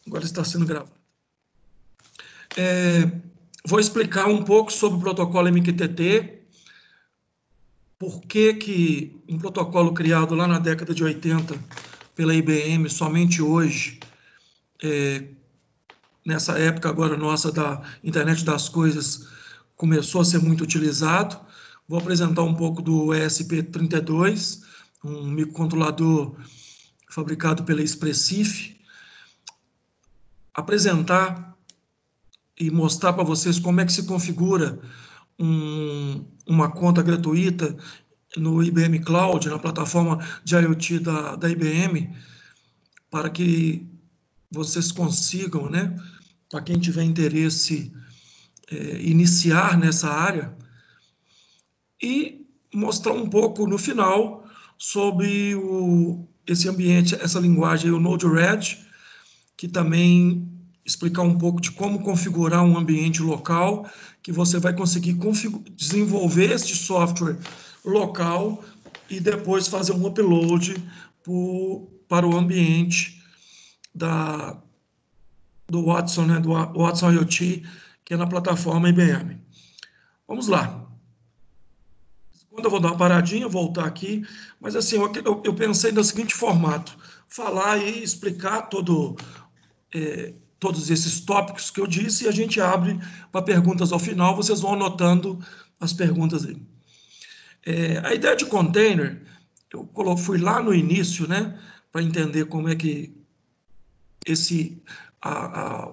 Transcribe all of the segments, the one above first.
Agora está sendo gravado. Vou explicar um pouco sobre o protocolo MQTT, por que um protocolo criado lá na década de 80 pela IBM, somente hoje, nessa época agora nossa da internet das coisas, começou a ser muito utilizado. Vou apresentar um pouco do ESP32, um microcontrolador fabricado pela Expressif, apresentar e mostrar para vocês como é que se configura uma conta gratuita no IBM Cloud, na plataforma de IoT da IBM, para que vocês consigam, né, para quem tiver interesse, iniciar nessa área, e mostrar um pouco no final sobre esse ambiente, essa linguagem, o Node-RED, que também explicar um pouco de como configurar um ambiente local, que você vai conseguir desenvolver este software local e depois fazer um upload para o ambiente do Watson, né, do Watson IoT, que é na plataforma IBM. Vamos lá. Quando eu vou dar uma paradinha, voltar aqui, mas assim, eu pensei no seguinte formato: falar e explicar todos esses tópicos que eu disse, e a gente abre para perguntas ao final. Vocês vão anotando as perguntas aí. A ideia de container, eu fui lá no início, né, para entender como é que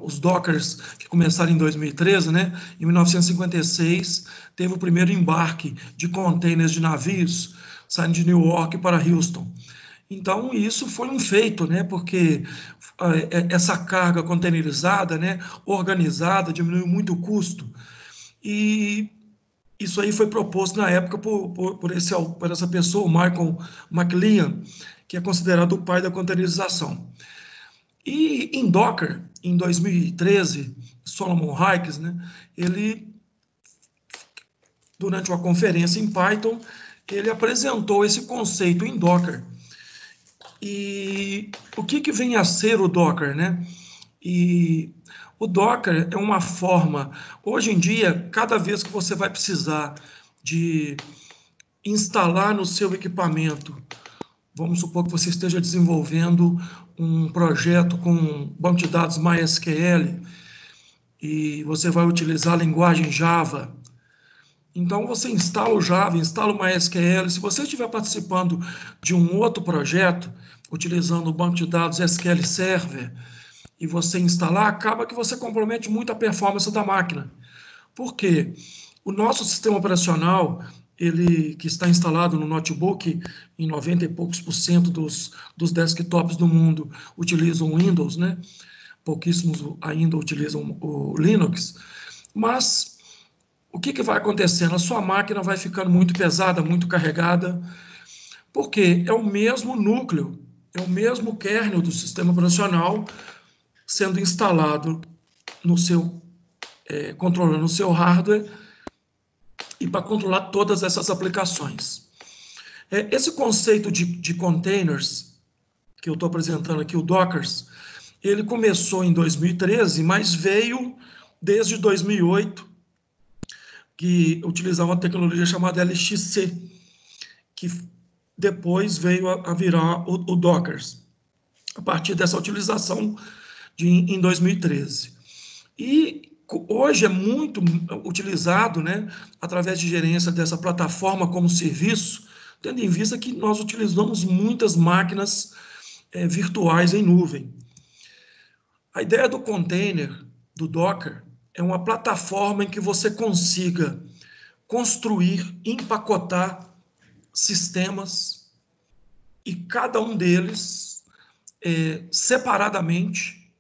os Dockers, que começaram em 2013, né, em 1956, teve o primeiro embarque de containers de navios saindo de New York para Houston. Então, isso foi um feito, né, porque essa carga containerizada, né, organizada, diminuiu muito o custo. E isso aí foi proposto na época por essa pessoa, o Michael McLean, que é considerado o pai da containerização. E em Docker, em 2013, Solomon Hykes, né, ele, durante uma conferência em Python, ele apresentou esse conceito em Docker. E o que vem a ser o Docker, né? E o Docker é uma forma, hoje em dia, cada vez que você vai precisar de instalar no seu equipamento, vamos supor que você esteja desenvolvendo um projeto com um banco de dados MySQL e você vai utilizar a linguagem Java. Então, você instala o Java, instala o MySQL. Se você estiver participando de um outro projeto, utilizando o banco de dados SQL Server, e você instalar, acaba que você compromete muito a performance da máquina. Por quê? O nosso sistema operacional, ele que está instalado no notebook, em 90 e poucos % dos desktops do mundo utilizam o Windows, né? Pouquíssimos ainda utilizam o Linux, mas o que vai acontecendo? A sua máquina vai ficando muito pesada, muito carregada, porque é o mesmo núcleo, é o mesmo kernel do sistema operacional sendo instalado no seu, controlando o seu hardware e para controlar todas essas aplicações. Esse conceito de containers, que eu estou apresentando aqui, o Dockers, ele começou em 2013, mas veio desde 2008, que utilizava uma tecnologia chamada LXC, que depois veio a virar o Dockers, a partir dessa utilização em 2013. E hoje é muito utilizado, né, através de gerência dessa plataforma como serviço, tendo em vista que nós utilizamos muitas máquinas virtuais em nuvem. A ideia do container, do Docker, é uma plataforma em que você consiga construir, empacotar sistemas e cada um deles separadamente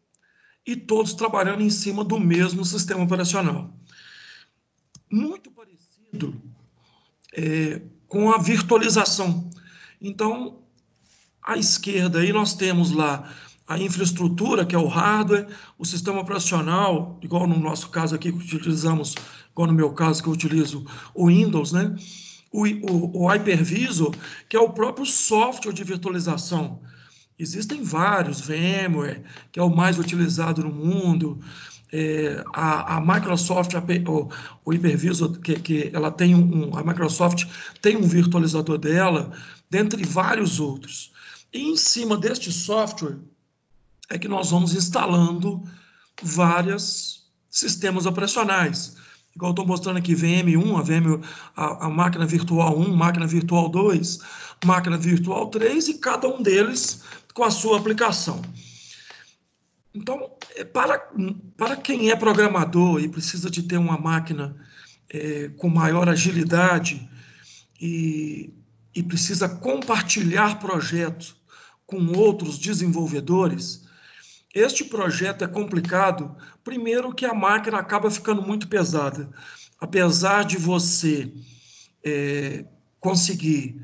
e todos trabalhando em cima do mesmo sistema operacional. Muito parecido com a virtualização. Então, à esquerda aí nós temos lá a infraestrutura, que é o hardware, o sistema operacional, igual no nosso caso aqui que utilizamos, igual no meu caso que eu utilizo o Windows, né? O Hypervisor, que é o próprio software de virtualização. Existem vários, VMware, que é o mais utilizado no mundo, a Microsoft, o Hyper-V, que ela tem a Microsoft tem um virtualizador dela, dentre vários outros. E em cima deste software é que nós vamos instalando vários sistemas operacionais. Igual eu estou mostrando aqui, VM1, a máquina virtual 1, máquina virtual 2, máquina virtual 3, e cada um deles com a sua aplicação. Então, para quem é programador e precisa de ter uma máquina com maior agilidade e precisa compartilhar projetos com outros desenvolvedores, este projeto é complicado, primeiro que a máquina acaba ficando muito pesada. Apesar de você conseguir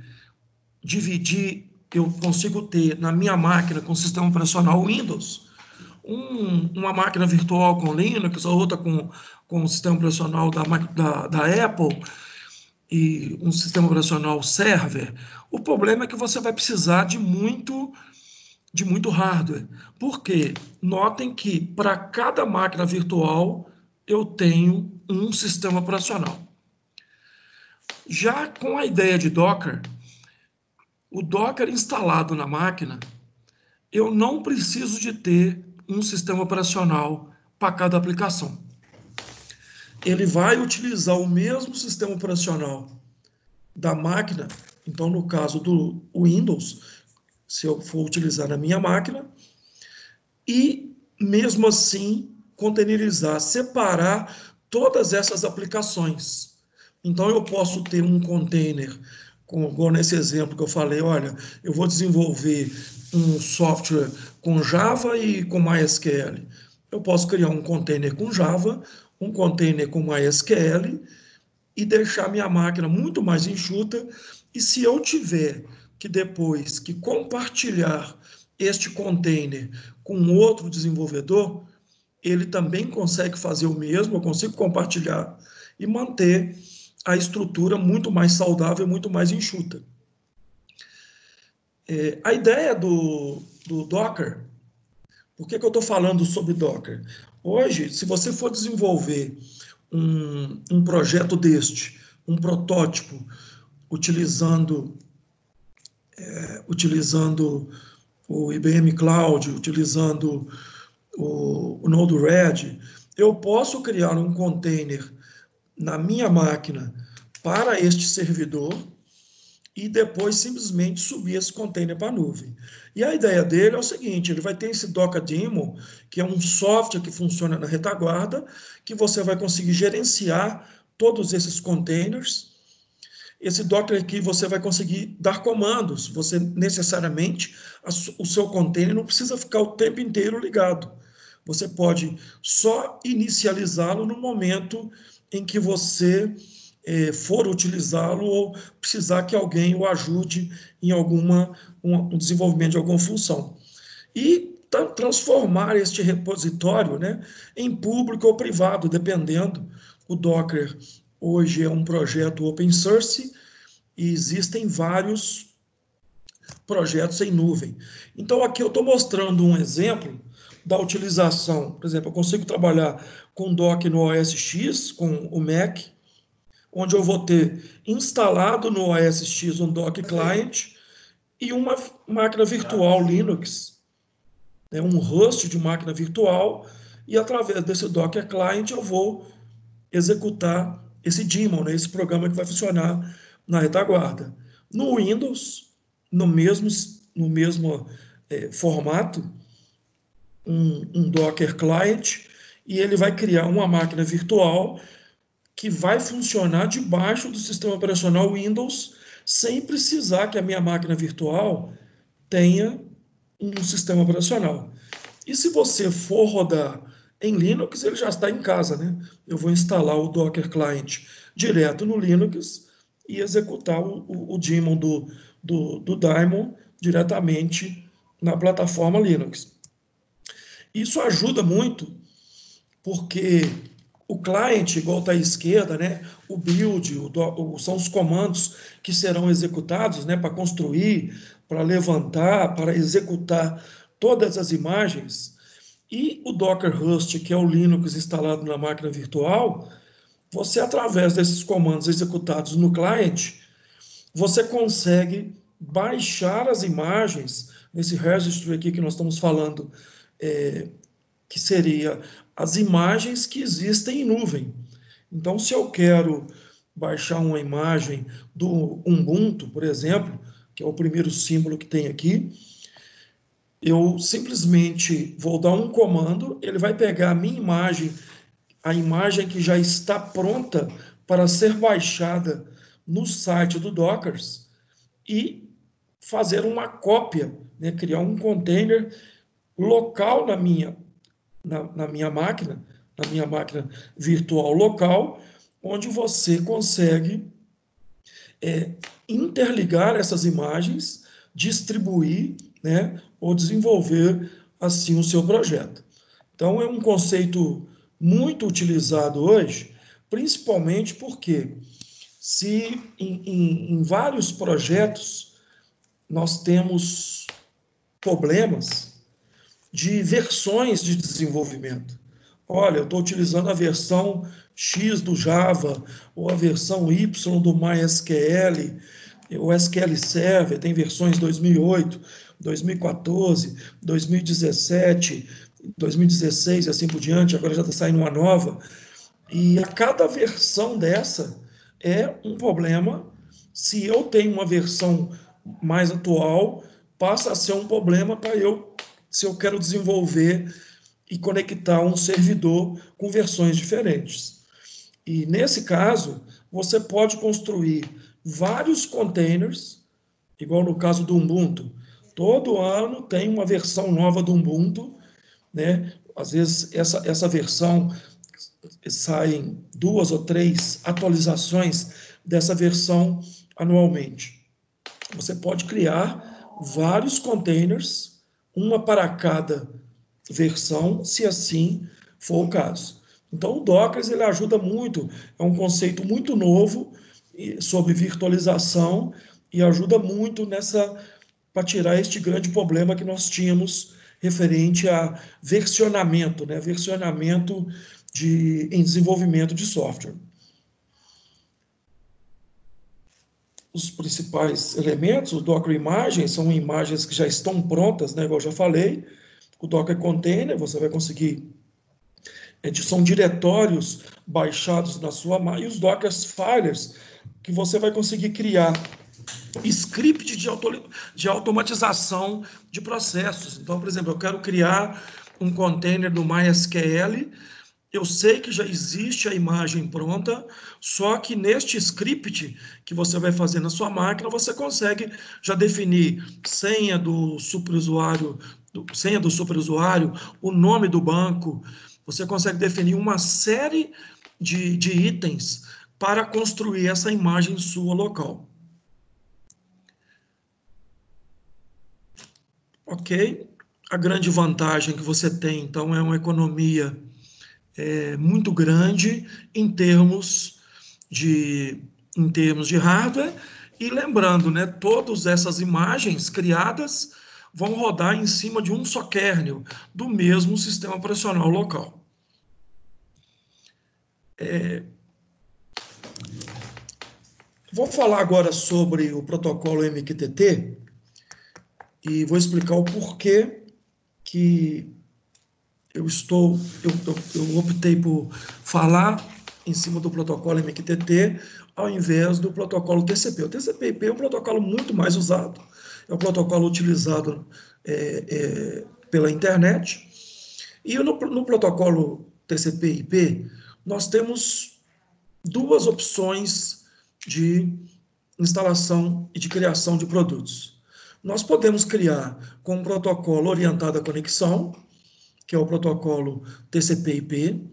dividir, eu consigo ter na minha máquina com o sistema operacional Windows, uma máquina virtual com Linux, a outra com o sistema operacional da Apple e um sistema operacional server. O problema é que você vai precisar de muito hardware. Porque notem que para cada máquina virtual eu tenho um sistema operacional. Já com a ideia de Docker, o Docker instalado na máquina, eu não preciso de ter um sistema operacional para cada aplicação. Ele vai utilizar o mesmo sistema operacional da máquina, então no caso do Windows, se eu for utilizar na minha máquina, e mesmo assim containerizar, separar todas essas aplicações. Então eu posso ter um container, como nesse exemplo que eu falei, olha, eu vou desenvolver um software com Java e com MySQL. Eu posso criar um container com Java, um container com MySQL e deixar minha máquina muito mais enxuta. E se eu tiver que depois que compartilhar este container com outro desenvolvedor, ele também consegue fazer o mesmo, eu consigo compartilhar e manter a estrutura muito mais saudável, muito mais enxuta. A ideia do Docker, por que eu estou falando sobre Docker? Hoje, se você for desenvolver um projeto deste, um protótipo, utilizando o IBM Cloud, utilizando o Node-RED, eu posso criar um container na minha máquina para este servidor e depois simplesmente subir esse container para a nuvem. E a ideia dele é o seguinte, ele vai ter esse Docker Daemon, que é um software que funciona na retaguarda, que você vai conseguir gerenciar todos esses containers. Esse Docker aqui você vai conseguir dar comandos, você necessariamente, o seu container não precisa ficar o tempo inteiro ligado. Você pode só inicializá-lo no momento em que você for utilizá-lo ou precisar que alguém o ajude em um desenvolvimento de alguma função. E transformar este repositório, né, em público ou privado, dependendo. O Docker hoje é um projeto open source e existem vários projetos em nuvem. Então, aqui eu estou mostrando um exemplo da utilização. Por exemplo, eu consigo trabalhar com Docker no OS X, com o Mac, onde eu vou ter instalado no OS X um Docker Client e uma máquina virtual Linux, um host de máquina virtual, e através desse Docker Client eu vou executar esse daemon, esse programa que vai funcionar na retaguarda. No Windows, no mesmo formato, um Docker Client, e ele vai criar uma máquina virtual que vai funcionar debaixo do sistema operacional Windows, sem precisar que a minha máquina virtual tenha um sistema operacional. E se você for rodar em Linux, ele já está em casa, né? Eu vou instalar o Docker Client direto no Linux e executar o daemon do Daemon diretamente na plataforma Linux. Isso ajuda muito, porque O client, igual está à esquerda, né? O build, são os comandos que serão executados, né? Para construir, para levantar, para executar todas as imagens. E o Docker Rust, que é o Linux instalado na máquina virtual, você, através desses comandos executados no client, você consegue baixar as imagens nesse registry aqui que nós estamos falando, que seria as imagens que existem em nuvem. Então, se eu quero baixar uma imagem do Ubuntu, por exemplo, que é o primeiro símbolo que tem aqui, eu simplesmente vou dar um comando, ele vai pegar a minha imagem, a imagem que já está pronta para ser baixada no site do Docker e fazer uma cópia, né? Criar um container local na minha máquina virtual local, onde você consegue interligar essas imagens, distribuir, né, ou desenvolver assim o seu projeto. Então é um conceito muito utilizado hoje, principalmente porque se em vários projetos nós temos problemas de versões de desenvolvimento. Olha, eu estou utilizando a versão X do Java, ou a versão Y do MySQL, o SQL Server tem versões 2008, 2014, 2017, 2016 e assim por diante, agora já está saindo uma nova. E a cada versão dessa é um problema. Se eu tenho uma versão mais atual, passa a ser um problema para eu, se eu quero desenvolver e conectar um servidor com versões diferentes. E nesse caso, você pode construir vários containers, igual no caso do Ubuntu. Todo ano tem uma versão nova do Ubuntu, né? Às vezes essa versão saem 2 ou 3 atualizações dessa versão anualmente. Você pode criar vários containers, uma para cada versão, se assim for o caso. Então, o Docker ele ajuda muito, é um conceito muito novo sobre virtualização e ajuda muito para tirar este grande problema que nós tínhamos referente a versionamento, né? Versionamento em desenvolvimento de software. Os principais elementos, o Docker Imagem, são imagens que já estão prontas, né, igual eu já falei. O Docker Container, você vai conseguir, são diretórios baixados na sua máquina, e os Docker Filers, que você vai conseguir criar script de automatização de processos. Então, por exemplo, eu quero criar um container do MySQL, eu sei que já existe a imagem pronta, só que neste script que você vai fazer na sua máquina, você consegue já definir senha do superusuário, o nome do banco, você consegue definir uma série de itens para construir essa imagem sua local. Ok? A grande vantagem que você tem, então, é uma economia muito grande em termos de hardware. E lembrando, né, todas essas imagens criadas vão rodar em cima de um só kernel do mesmo sistema operacional local. Vou falar agora sobre o protocolo MQTT e vou explicar o porquê que eu optei por falar em cima do protocolo MQTT ao invés do protocolo TCP. O TCP/IP é um protocolo muito mais usado, é um protocolo utilizado pela internet. E no protocolo TCP/IP, nós temos duas opções de instalação e de criação de produtos. Nós podemos criar com um protocolo orientado à conexão, que é o protocolo TCP/IP,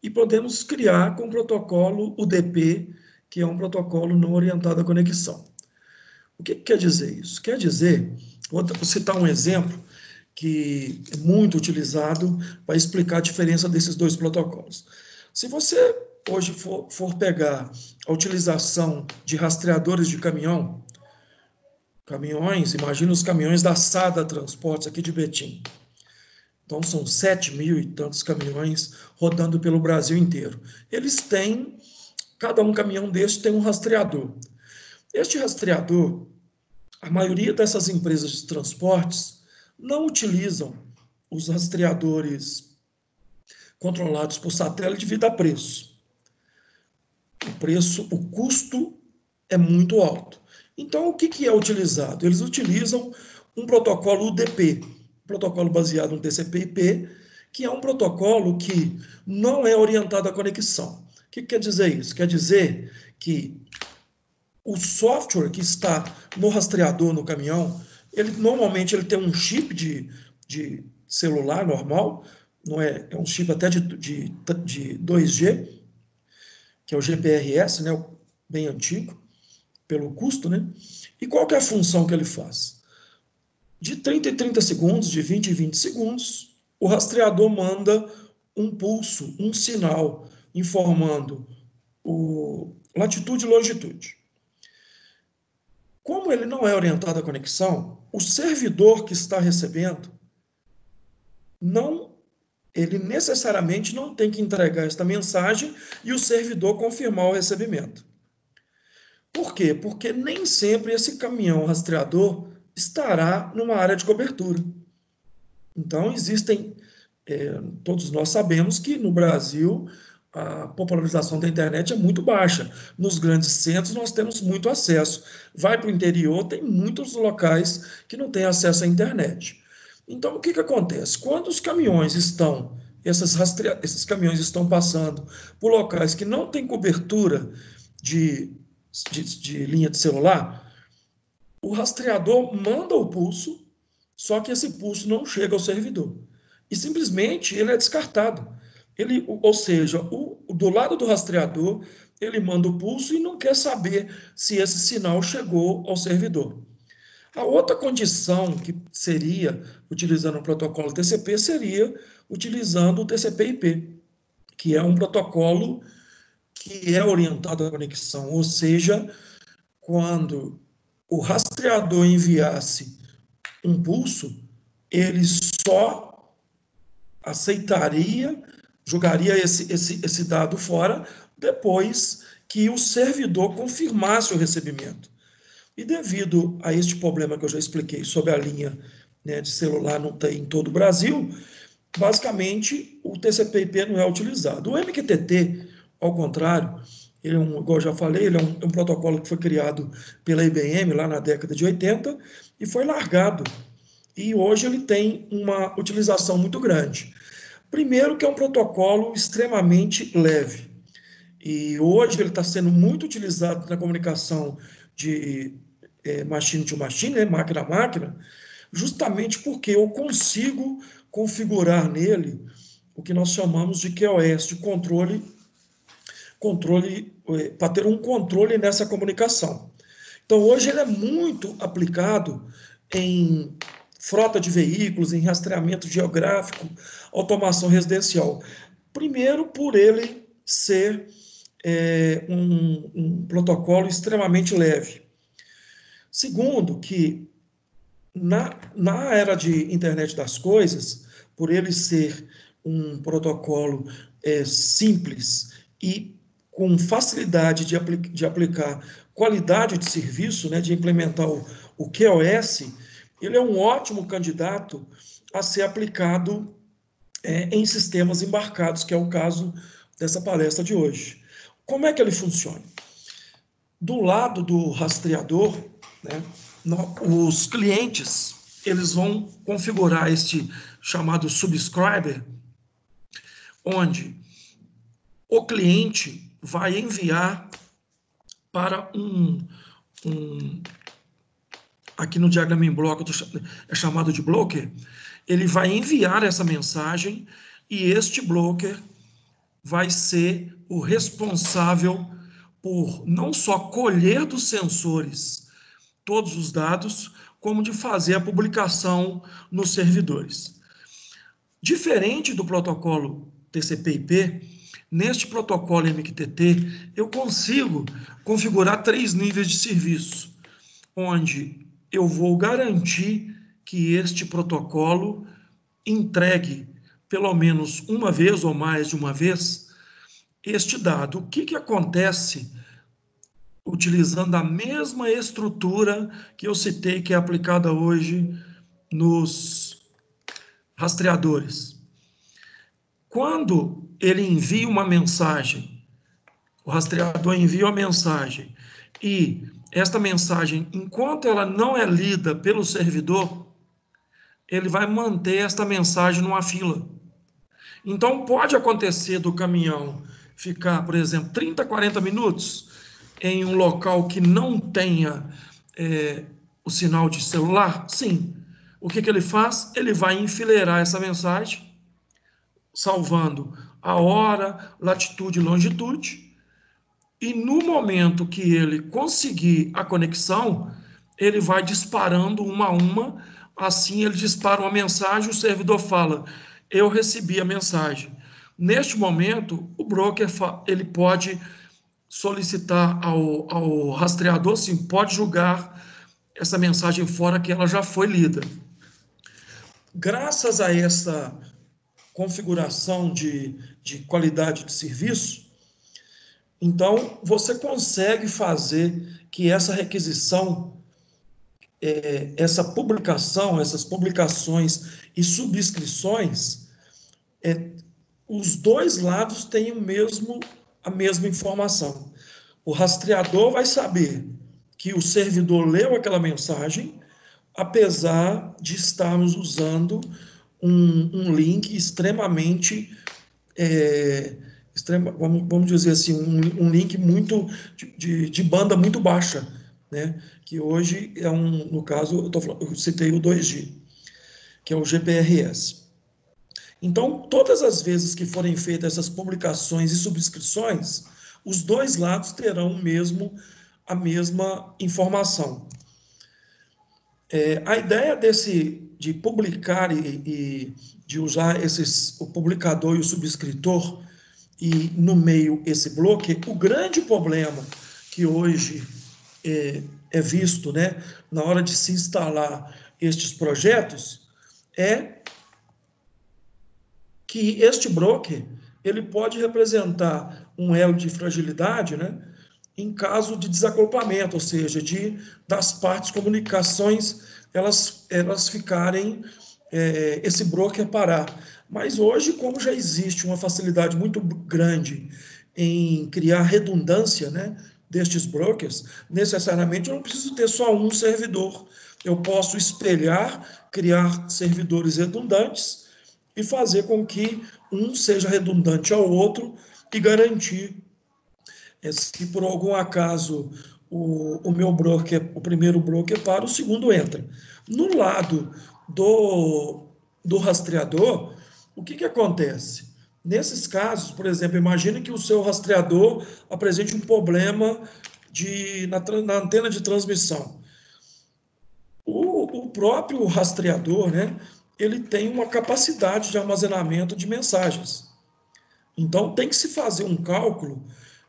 e podemos criar com o protocolo UDP, que é um protocolo não orientado à conexão. O que quer dizer isso? Quer dizer, vou citar um exemplo que é muito utilizado para explicar a diferença desses dois protocolos. Se você hoje for pegar a utilização de rastreadores de caminhões, imagina os caminhões da Sada Transportes aqui de Betim. Então, são 7.000 e tantos caminhões rodando pelo Brasil inteiro. Eles têm, cada caminhão desse tem um rastreador. Este rastreador, a maioria dessas empresas de transportes não utilizam os rastreadores controlados por satélite devido a preço. O custo é muito alto. Então, o que é utilizado? Eles utilizam um protocolo UDP, protocolo baseado no TCP/IP, que é um protocolo que não é orientado à conexão. O que quer dizer isso? Quer dizer que o software que está no rastreador no caminhão, normalmente ele tem um chip de celular normal, não é um chip até de 2G, que é o GPRS, né, bem antigo, pelo custo, né? E qual que é a função que ele faz? De 30 em 30 segundos, de 20 em 20 segundos, o rastreador manda um pulso, um sinal, informando latitude e longitude. Como ele não é orientado à conexão, o servidor que está recebendo, ele necessariamente não tem que entregar esta mensagem e o servidor confirmar o recebimento. Por quê? Porque nem sempre esse caminhão rastreador estará numa área de cobertura. Então, todos nós sabemos que no Brasil a popularização da internet é muito baixa. Nos grandes centros nós temos muito acesso. Vai para o interior, tem muitos locais que não têm acesso à internet. Então, o que acontece? Quando os caminhões esses caminhões estão passando por locais que não têm cobertura de linha de celular, o rastreador manda o pulso, só que esse pulso não chega ao servidor. E simplesmente ele é descartado. Ou seja, do lado do rastreador, ele manda o pulso e não quer saber se esse sinal chegou ao servidor. A outra condição que seria, utilizando o protocolo TCP, seria utilizando o TCP/IP, que é um protocolo que é orientado à conexão, ou seja, quando o rastreador enviasse um pulso, ele só aceitaria, jogaria esse dado fora depois que o servidor confirmasse o recebimento. E devido a este problema que eu já expliquei sobre a linha, né, de celular não tem em todo o Brasil, basicamente o TCP/IP não é utilizado. O MQTT, ao contrário, igual eu já falei, ele é um protocolo que foi criado pela IBM lá na década de 80 e foi largado. E hoje ele tem uma utilização muito grande. Primeiro que é um protocolo extremamente leve. E hoje ele está sendo muito utilizado na comunicação de machine to machine, né, máquina a máquina, justamente porque eu consigo configurar nele o que nós chamamos de QoS, de controle para ter um controle nessa comunicação. Então, hoje ele é muito aplicado em frota de veículos, em rastreamento geográfico, automação residencial. Primeiro, por ele ser um protocolo extremamente leve. Segundo, que na era de internet das coisas, por ele ser um protocolo simples e com facilidade de aplicar qualidade de serviço, né, de implementar o QoS, ele é um ótimo candidato a ser aplicado em sistemas embarcados, que é o caso dessa palestra de hoje. Como é que ele funciona? Do lado do rastreador, né, os clientes eles vão configurar este chamado subscriber, onde o cliente vai enviar para aqui no diagrama em bloco é chamado de broker, ele vai enviar essa mensagem e este broker vai ser o responsável por não só colher dos sensores todos os dados, como de fazer a publicação nos servidores. Diferente do protocolo TCP/IP, neste protocolo MQTT, eu consigo configurar 3 níveis de serviço, onde eu vou garantir que este protocolo entregue, pelo menos uma vez ou mais de uma vez, este dado. O que acontece utilizando a mesma estrutura que eu citei, que é aplicada hoje nos rastreadores? Quando ele envia uma mensagem, o rastreador envia uma mensagem, e esta mensagem, enquanto ela não é lida pelo servidor, ele vai manter esta mensagem numa fila. Então, pode acontecer do caminhão ficar, por exemplo, 30, 40 minutos em um local que não tenha o sinal de celular? Sim. O que ele faz? Ele vai enfileirar essa mensagem, salvando a hora, latitude e longitude, e no momento que ele conseguir a conexão, ele vai disparando uma a uma. Assim, ele dispara uma mensagem, o servidor fala: eu recebi a mensagem. Neste momento, o broker ele pode solicitar ao rastreador, sim, pode julgar essa mensagem fora, que ela já foi lida. Graças a essa configuração de qualidade de serviço, então você consegue fazer que essa requisição, essa publicação, essas publicações e subscrições, os dois lados têm a mesma informação. O rastreador vai saber que o servidor leu aquela mensagem, apesar de estarmos usando um link extremamente, vamos dizer assim, um link muito de banda muito baixa, né? Que hoje é no caso, eu citei o 2G, que é o GPRS. Então, todas as vezes que forem feitas essas publicações e subscrições, os dois lados terão a mesma informação. A ideia de publicar e de usar o publicador e o subscritor, e no meio esse bloco, o grande problema que hoje é visto, né, na hora de se instalar estes projetos, é que este broker ele pode representar um elo de fragilidade, né, em caso de desacoplamento, ou seja, das partes comunicações elas ficarem, esse broker parar. Mas hoje, como já existe uma facilidade muito grande em criar redundância, né, destes brokers, necessariamente eu não preciso ter só um servidor. Eu posso espelhar, criar servidores redundantes e fazer com que um seja redundante ao outro e garantir, se por algum acaso o meu broker, o primeiro broker para, o segundo entra. No lado do rastreador, o que acontece? Nesses casos, por exemplo, imagine que o seu rastreador apresente um problema na antena de transmissão. O próprio rastreador, né, ele tem uma capacidade de armazenamento de mensagens. Então, tem que se fazer um cálculo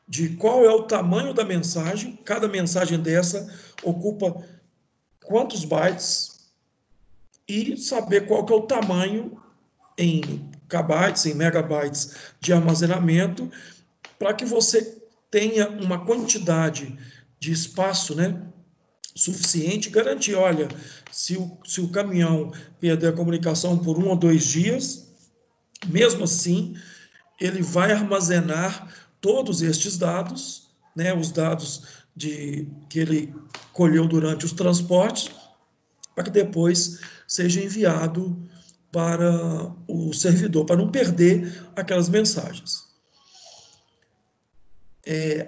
de qual é o tamanho da mensagem, cada mensagem dessa ocupa quantos bytes, e saber qual que é o tamanho em kbytes, em megabytes de armazenamento, para que você tenha uma quantidade de espaço, né, suficiente, garantir, olha, se o caminhão perder a comunicação por 1 ou 2 dias, mesmo assim, ele vai armazenar todos estes dados, né, os dados que ele colheu durante os transportes, para que depois seja enviado para o servidor, para não perder aquelas mensagens.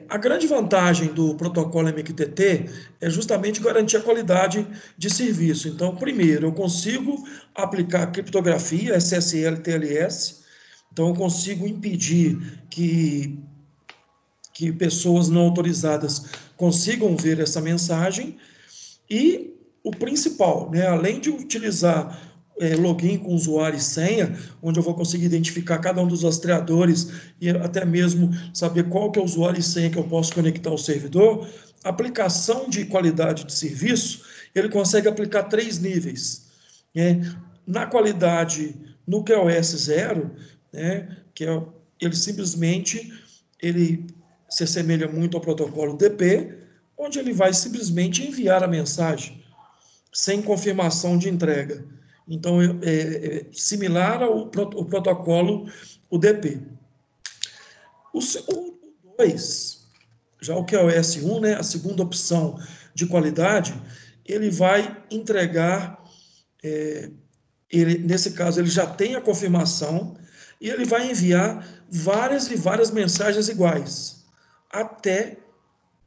A grande vantagem do protocolo MQTT é justamente garantir a qualidade de serviço. Então, primeiro, eu consigo aplicar criptografia, SSL, TLS. Então, eu consigo impedir que pessoas não autorizadas consigam ver essa mensagem. E o principal, né, além de utilizar login com usuário e senha, onde eu vou conseguir identificar cada um dos rastreadores e até mesmo saber qual que é o usuário e senha que eu posso conectar ao servidor. Aplicação de qualidade de serviço, ele consegue aplicar 3 níveis. Né? Na qualidade, no QoS 0, né, ele simplesmente se assemelha muito ao protocolo DP, onde ele vai simplesmente enviar a mensagem sem confirmação de entrega. Então, é similar ao protocolo UDP. O 2, já o QoS 1, né, a segunda opção de qualidade, ele vai entregar, nesse caso, ele já tem a confirmação, e ele vai enviar várias e várias mensagens iguais, até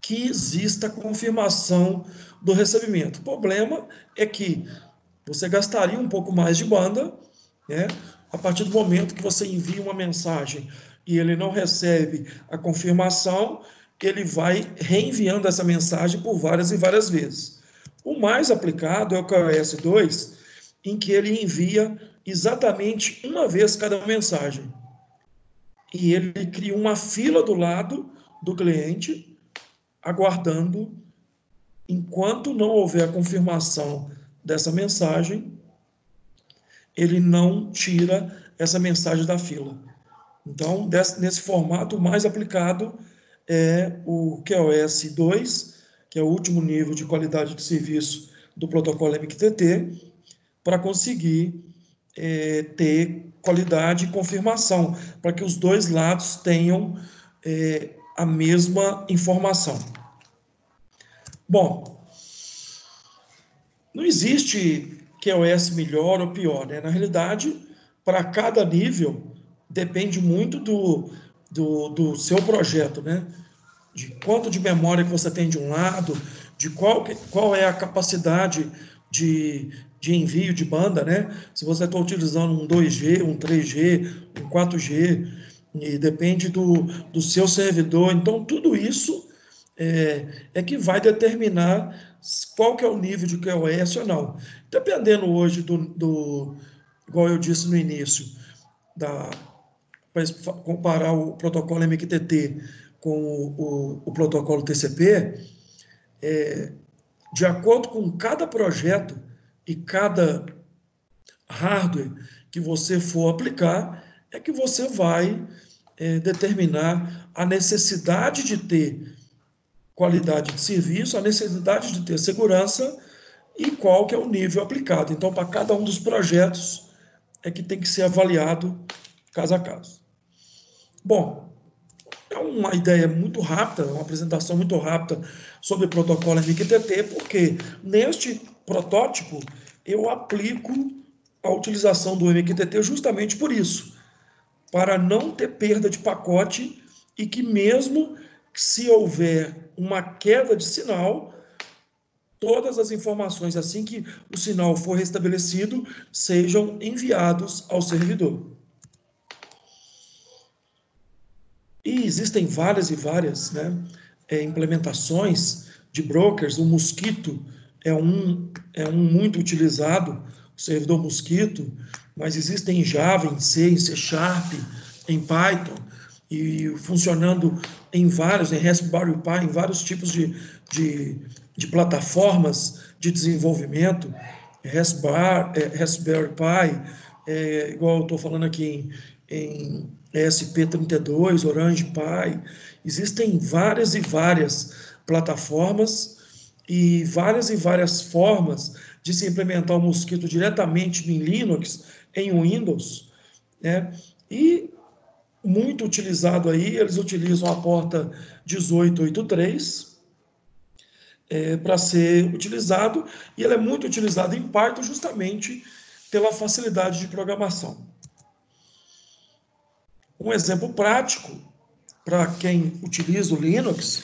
que exista confirmação do recebimento. O problema é que você gastaria um pouco mais de banda, né? A partir do momento que você envia uma mensagem e ele não recebe a confirmação, ele vai reenviando essa mensagem por várias e várias vezes. O mais aplicado é o QoS 2, em que ele envia exatamente uma vez cada mensagem. E ele cria uma fila do lado do cliente, aguardando, enquanto não houver a confirmação dessa mensagem, ele não tira essa mensagem da fila. Então, nesse formato, o mais aplicado é o QoS 2, que é o último nível de qualidade de serviço do protocolo MQTT, para conseguir ter qualidade e confirmação, para que os dois lados tenham a mesma informação. Bom, não existe QoS melhor ou pior, né? Na realidade, para cada nível, depende muito do seu projeto, né? De quanto de memória que você tem de um lado, de qual é a capacidade de envio de banda, né? Se você está utilizando um 2G, um 3G, um 4G, e depende do seu servidor. Então, tudo isso é que vai determinar qual que é o nível de QoS ou não. Dependendo hoje igual eu disse no início, para comparar o protocolo MQTT com o protocolo TCP, de acordo com cada projeto e cada hardware que você for aplicar, é que você vai determinar a necessidade de ter qualidade de serviço, a necessidade de ter segurança e qual que é o nível aplicado. Então, para cada um dos projetos é que tem que ser avaliado caso a caso. Bom, é uma ideia muito rápida, uma apresentação muito rápida sobre o protocolo MQTT, porque neste protótipo eu aplico a utilização do MQTT justamente por isso, para não ter perda de pacote e que mesmo se houver uma queda de sinal, todas as informações, assim que o sinal for restabelecido, sejam enviados ao servidor. E existem várias e várias, né, implementações de brokers. O Mosquito é um muito utilizado, o servidor Mosquito, mas existem em Java, em C, em C Sharp, em Python, e funcionando em Raspberry Pi, em vários tipos de plataformas de desenvolvimento, Raspberry Pi, igual eu estou falando aqui em ESP32, Orange Pi. Existem várias e várias plataformas e várias formas de se implementar o Mosquito diretamente em Linux, em Windows, né? E muito utilizado aí, eles utilizam a porta 1883 para ser utilizado, e ele é muito utilizado em Python justamente pela facilidade de programação. Um exemplo prático para quem utiliza o Linux,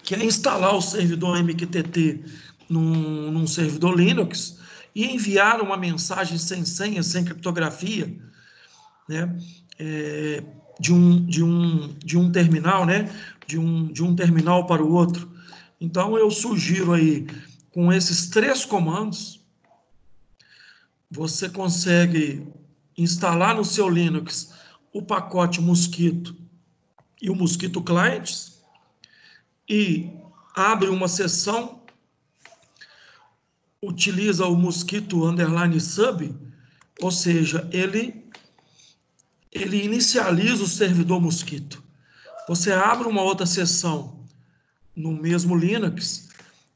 que é instalar o servidor MQTT num servidor Linux e enviar uma mensagem sem senha, sem criptografia, né, de um terminal, né, de um terminal para o outro. Então, eu sugiro aí, com esses 3 comandos, você consegue instalar no seu Linux o pacote Mosquito e o Mosquito Clients e abre uma sessão, utiliza o Mosquito underline sub, ou seja, ele inicializa o servidor Mosquito. Você abre uma outra sessão no mesmo Linux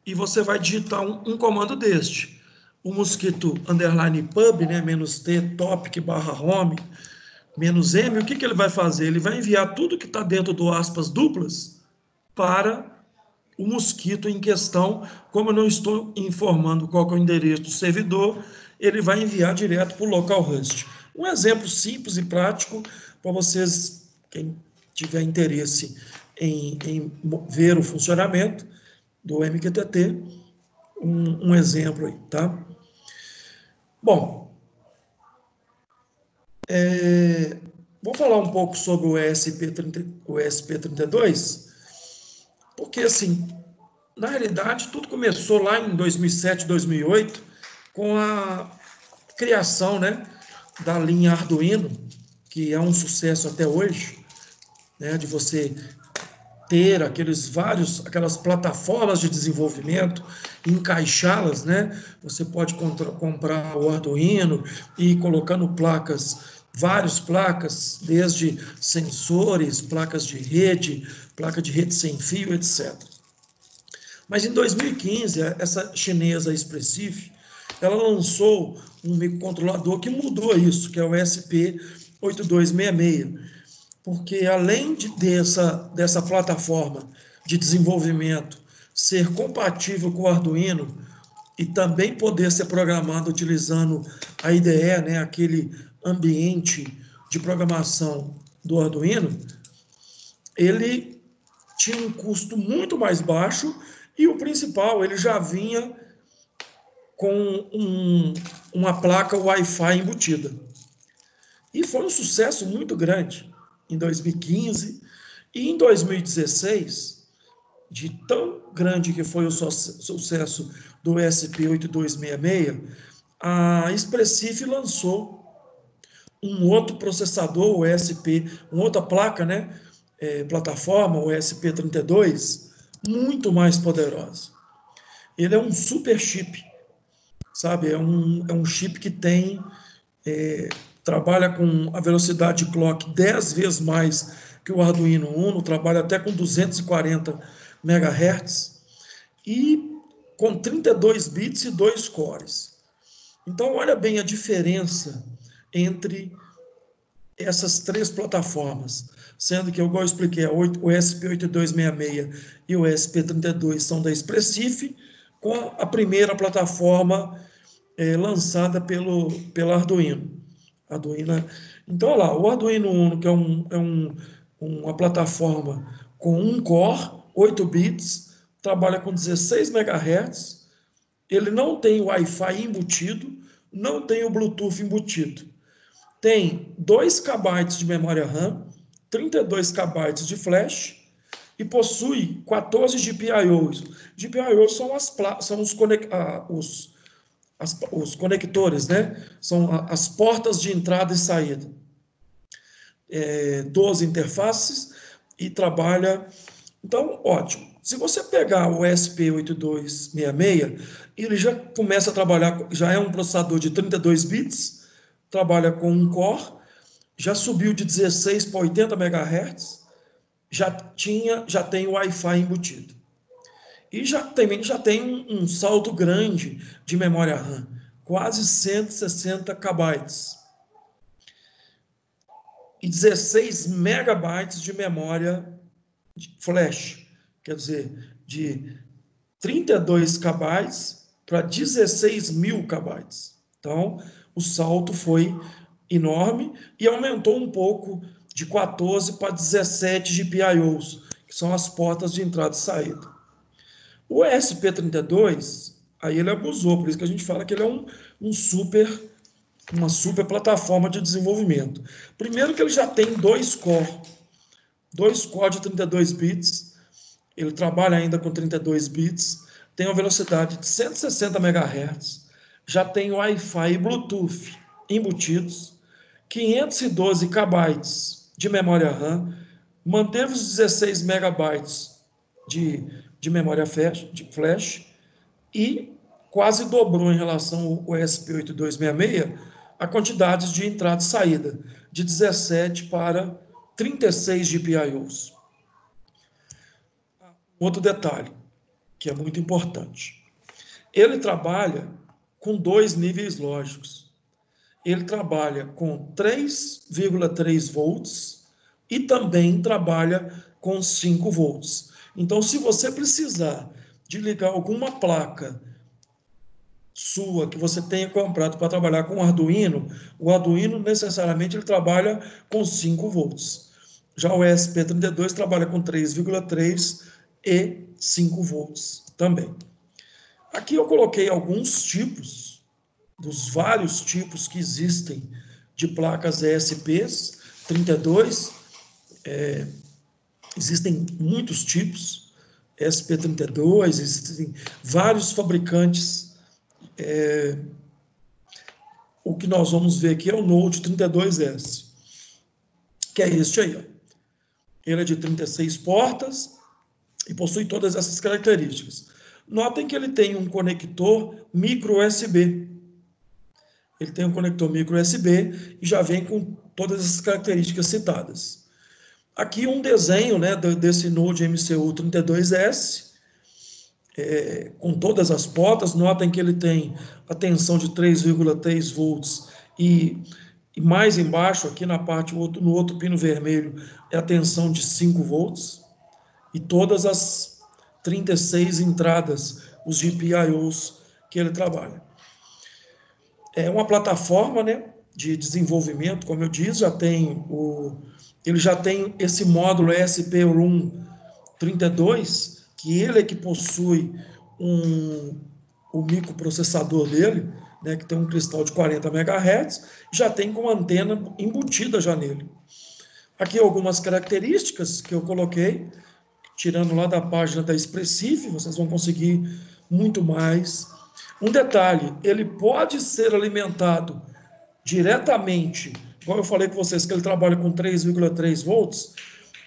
e você vai digitar um comando deste. O mosquito underline pub, né, -t, topic, /home, -m, o que, que ele vai fazer? Ele vai enviar tudo que está dentro do aspas duplas para o mosquito em questão. Como eu não estou informando qual que é o endereço do servidor, ele vai enviar direto para o localhost. Um exemplo simples e prático para vocês, quem tiver interesse em ver o funcionamento do MQTT, um exemplo aí, tá? Bom, vou falar um pouco sobre o ESP32, porque, assim, na realidade, tudo começou lá em 2007, 2008, com a criação, né, da linha Arduino, que é um sucesso até hoje, né, de você ter aquelas plataformas de desenvolvimento, encaixá-las, né? Você pode comprar o Arduino e ir colocando várias placas, desde sensores, placas de rede, placa de rede sem fio, etc. Mas em 2015, essa chinesa Expressif, ela lançou um microcontrolador que mudou isso, que é o ESP8266, porque além dessa plataforma de desenvolvimento ser compatível com o Arduino e também poder ser programado utilizando a IDE, né, aquele ambiente de programação do Arduino, ele tinha um custo muito mais baixo e o principal, ele já vinha com uma placa Wi-Fi embutida. E foi um sucesso muito grande em 2015 e em 2016, de tão grande que foi o sucesso do ESP8266, a Expressif lançou um outro processador, o ESP, uma outra placa, né, plataforma, o ESP32, muito mais poderosa. Ele é um super chip, sabe? É um chip que trabalha com a velocidade de clock 10 vezes mais que o Arduino Uno, trabalha até com 240 MHz e com 32 bits e 2 cores. Então, olha bem a diferença entre essas três plataformas, sendo que, igual eu expliquei, o ESP8266 e o ESP32 são da Expressif, com a primeira plataforma lançada pela Arduino. Então, olha lá, o Arduino Uno, que uma plataforma com um core, 8 bits, trabalha com 16 MHz, ele não tem o Wi-Fi embutido, não tem o Bluetooth embutido. Tem 2 KB de memória RAM, 32 KB de flash e possui 14 GPIOs. GPIOs são os conectores, né? São as portas de entrada e saída. 12 interfaces e trabalha... Então, ótimo. Se você pegar o ESP8266, ele já começa a trabalhar, já é um processador de 32 bits, trabalha com um core, já subiu de 16 para 80 MHz, já tem o Wi-Fi embutido. E já tem um salto grande de memória RAM, quase 160 KB. E 16 megabytes de memória flash, quer dizer, de 32 KB para 16 mil KB. Então, o salto foi enorme e aumentou um pouco de 14 para 17 GPIOs, que são as portas de entrada e saída. O ESP32, aí ele abusou, por isso que a gente fala que ele é uma super plataforma de desenvolvimento. Primeiro que ele já tem 2 core de 32 bits, ele trabalha ainda com 32 bits, tem uma velocidade de 160 MHz, já tem Wi-Fi e Bluetooth embutidos, 512 KB de memória RAM, manteve os 16 megabytes de memória flash e quase dobrou em relação ao ESP8266 a quantidade de entrada e saída, de 17 para 36 GPIOs. Outro detalhe, que é muito importante. Ele trabalha com 2 níveis lógicos. Ele trabalha com 3,3 volts e também trabalha com 5 volts. Então, se você precisar de ligar alguma placa sua que você tenha comprado para trabalhar com Arduino, o Arduino necessariamente ele trabalha com 5 volts. Já o ESP32 trabalha com 3,3 e 5 volts também. Aqui eu coloquei alguns tipos, dos vários tipos que existem de placas ESPs 32, existem muitos tipos, ESP32, existem vários fabricantes. O que nós vamos ver aqui é o Node 32S, que é este aí. Ó. Ele é de 36 portas e possui todas essas características. Notem que ele tem um conector micro USB. Ele tem um conector micro USB e já vem com todas essas características citadas. Aqui um desenho, né, desse Node MCU 32S, com todas as portas. Notem que ele tem a tensão de 3,3 volts e mais embaixo, aqui na parte, no outro pino vermelho, é a tensão de 5 volts. E todas as 36 entradas, os GPIOs que ele trabalha. É uma plataforma, né, de desenvolvimento, como eu disse, ele já tem esse módulo ESP-ROM 32, que ele é que possui o microprocessador dele, né, que tem um cristal de 40 MHz, já tem com antena embutida já nele. Aqui algumas características que eu coloquei, tirando lá da página da Expressif, vocês vão conseguir muito mais. Um detalhe, ele pode ser alimentado diretamente, igual eu falei com vocês que ele trabalha com 3,3 volts,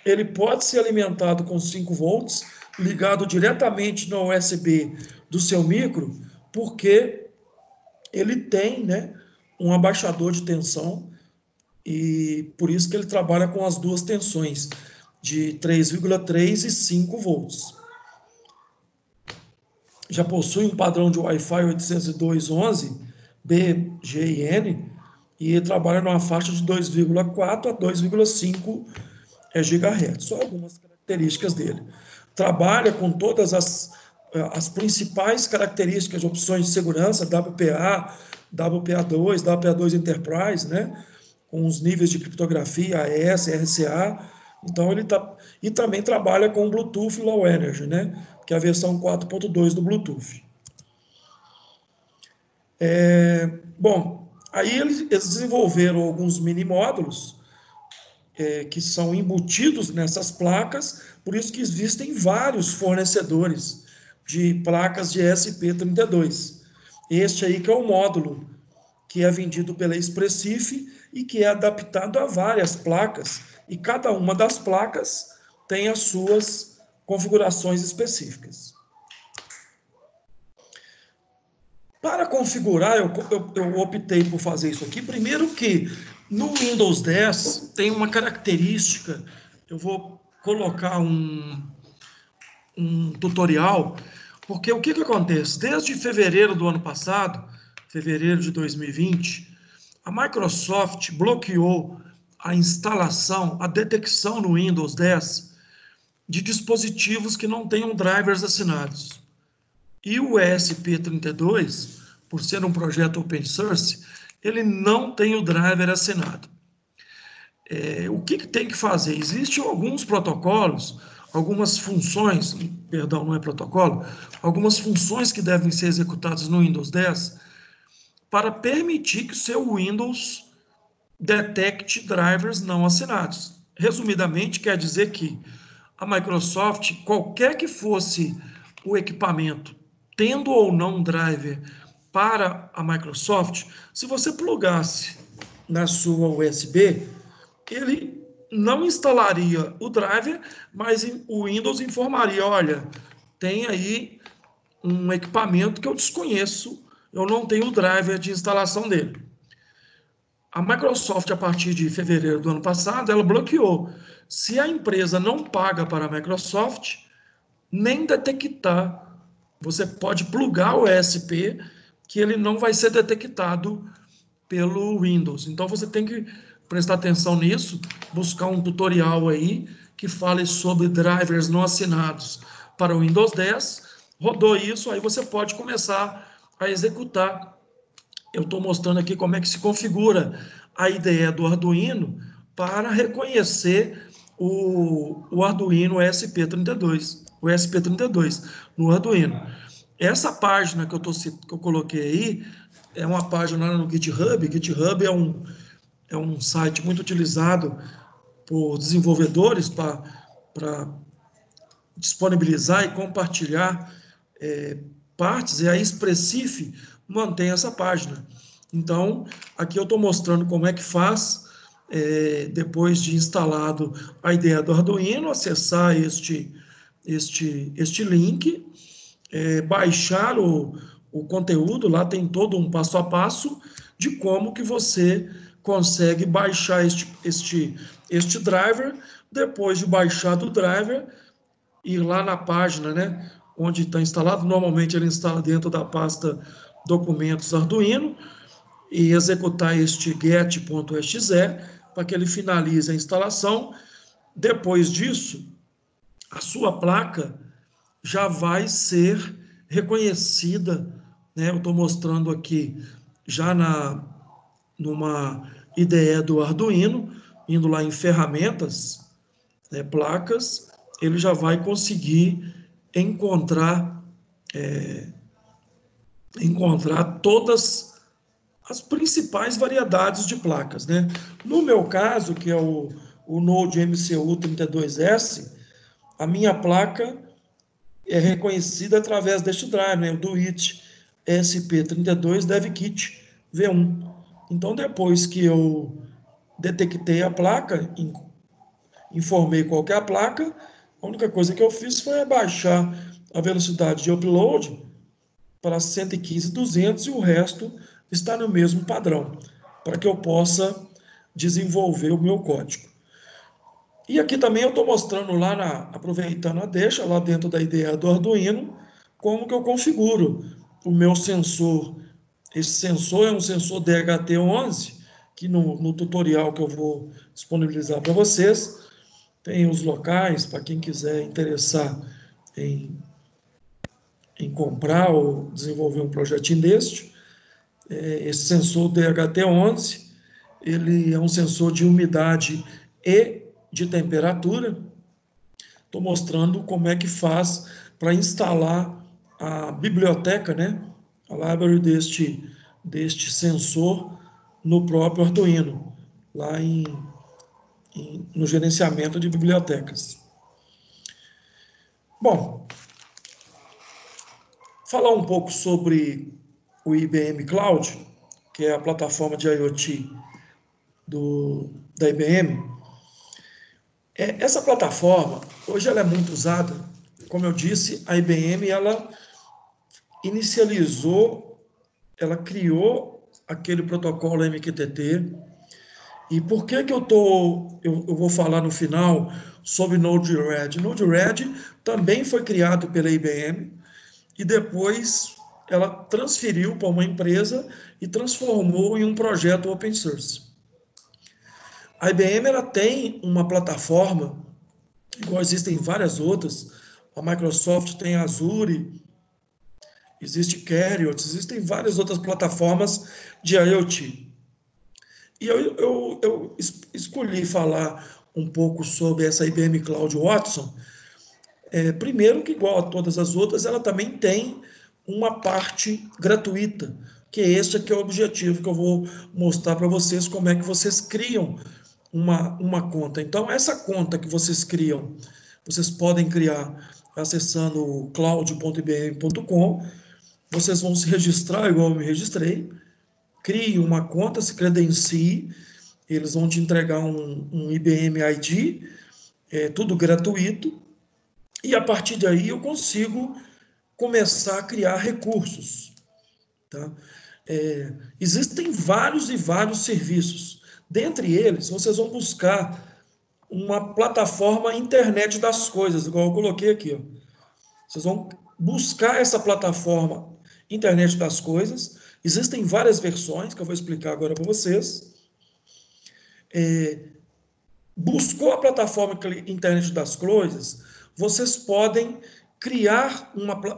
ele pode ser alimentado com 5 volts, ligado diretamente no USB do seu micro, porque ele tem, né, um abaixador de tensão, e por isso que ele trabalha com as duas tensões, de 3,3 e 5 volts. Já possui um padrão de Wi-Fi 802.11 BGN e trabalha numa faixa de 2,4 a 2,5 GHz. Só algumas características dele. Trabalha com todas as principais características de opções de segurança, WPA, WPA2, WPA2 Enterprise, né? Com os níveis de criptografia, AES, RCA. Então, e também trabalha com Bluetooth Low Energy, né? Que é a versão 4.2 do Bluetooth. Bom, aí eles desenvolveram alguns mini módulos que são embutidos nessas placas, por isso que existem vários fornecedores de placas de ESP32. Este aí que é o módulo que é vendido pela Expressif e que é adaptado a várias placas, e cada uma das placas tem as suas configurações específicas. Para configurar, eu optei por fazer isso aqui. Primeiro que no Windows 10 tem uma característica, eu vou colocar um tutorial, porque o que acontece? Desde fevereiro do ano passado, fevereiro de 2020, a Microsoft bloqueou a instalação, a detecção no Windows 10 de dispositivos que não tenham drivers assinados. E o ESP32, por ser um projeto open source, ele não tem o driver assinado. O que tem que fazer? Existem alguns protocolos, algumas funções, perdão, não é protocolo, algumas funções que devem ser executadas no Windows 10 para permitir que o seu Windows detecte drivers não assinados. Resumidamente, quer dizer que a Microsoft, qualquer que fosse o equipamento, tendo ou não um driver para a Microsoft, se você plugasse na sua USB, ele não instalaria o driver, mas o Windows informaria, olha, tem aí um equipamento que eu desconheço, eu não tenho o driver de instalação dele. A Microsoft, a partir de fevereiro do ano passado, ela bloqueou. Se a empresa não paga para a Microsoft, nem detectar, você pode plugar o ESP, que ele não vai ser detectado pelo Windows. Então você tem que prestar atenção nisso, buscar um tutorial aí que fale sobre drivers não assinados para o Windows 10. Rodou isso, aí você pode começar a executar. Eu estou mostrando aqui como é que se configura a IDE do Arduino para reconhecer o Arduino ESP32, o ESP32 no Arduino. Essa página que eu coloquei aí é uma página lá no GitHub. GitHub é um site muito utilizado por desenvolvedores para disponibilizar e compartilhar partes, e a Expressif mantém essa página. Então, aqui eu estou mostrando como é que faz, depois de instalado a ideia do Arduino, acessar este link, baixar o conteúdo, lá tem todo um passo a passo de como que você consegue baixar este driver. Depois de baixado o driver, ir lá na página, né, onde está instalado, normalmente ele instala dentro da pasta documentos Arduino, e executar este get.exe para que ele finalize a instalação. Depois disso, a sua placa já vai ser reconhecida, né? Eu estou mostrando aqui já numa IDE do Arduino, indo lá em ferramentas, né, placas, ele já vai conseguir encontrar todas as principais variedades de placas, né? No meu caso, que é o Node MCU32S, a minha placa é reconhecida através deste drive, né? O DoIT SP32 DevKit V1. Então, depois que eu detectei a placa, informei qual que é a placa, a única coisa que eu fiz foi abaixar a velocidade de upload para 115.200 e o resto está no mesmo padrão, para que eu possa desenvolver o meu código. E aqui também eu estou mostrando lá, aproveitando a deixa, lá dentro da IDE do Arduino, como que eu configuro o meu sensor. Esse sensor é um sensor DHT11, que no tutorial que eu vou disponibilizar para vocês, tem os locais, para quem quiser interessar em comprar ou desenvolver um projetinho deste. Esse sensor DHT11, ele é um sensor de umidade e de temperatura. Estou mostrando como é que faz para instalar a biblioteca, né? A library deste sensor no próprio Arduino, lá no gerenciamento de bibliotecas. Bom, falar um pouco sobre o IBM Cloud, que é a plataforma de IoT da IBM. Essa plataforma, hoje ela é muito usada. Como eu disse, a IBM, ela inicializou, ela criou aquele protocolo MQTT. E por que eu vou falar no final sobre Node-RED? Node-RED também foi criado pela IBM e depois ela transferiu para uma empresa e transformou em um projeto open source. A IBM ela tem uma plataforma, igual existem várias outras. A Microsoft tem Azure, existe Carriot, existem várias outras plataformas de IoT. E eu escolhi falar um pouco sobre essa IBM Cloud Watson. Primeiro que, igual a todas as outras, ela também tem uma parte gratuita, que este aqui é o objetivo que eu vou mostrar para vocês, como é que vocês criam uma conta. Então, essa conta que vocês criam, vocês podem criar acessando cloud.ibm.com, vocês vão se registrar igual eu me registrei, crie uma conta, se credencie, eles vão te entregar um IBM ID, tudo gratuito, e a partir daí eu consigo começar a criar recursos. Tá? Existem vários e vários serviços. Dentre eles, vocês vão buscar uma plataforma internet das coisas, igual eu coloquei aqui. Ó. Vocês vão buscar essa plataforma internet das coisas. Existem várias versões que eu vou explicar agora para vocês. Buscou a plataforma internet das coisas, vocês podem criar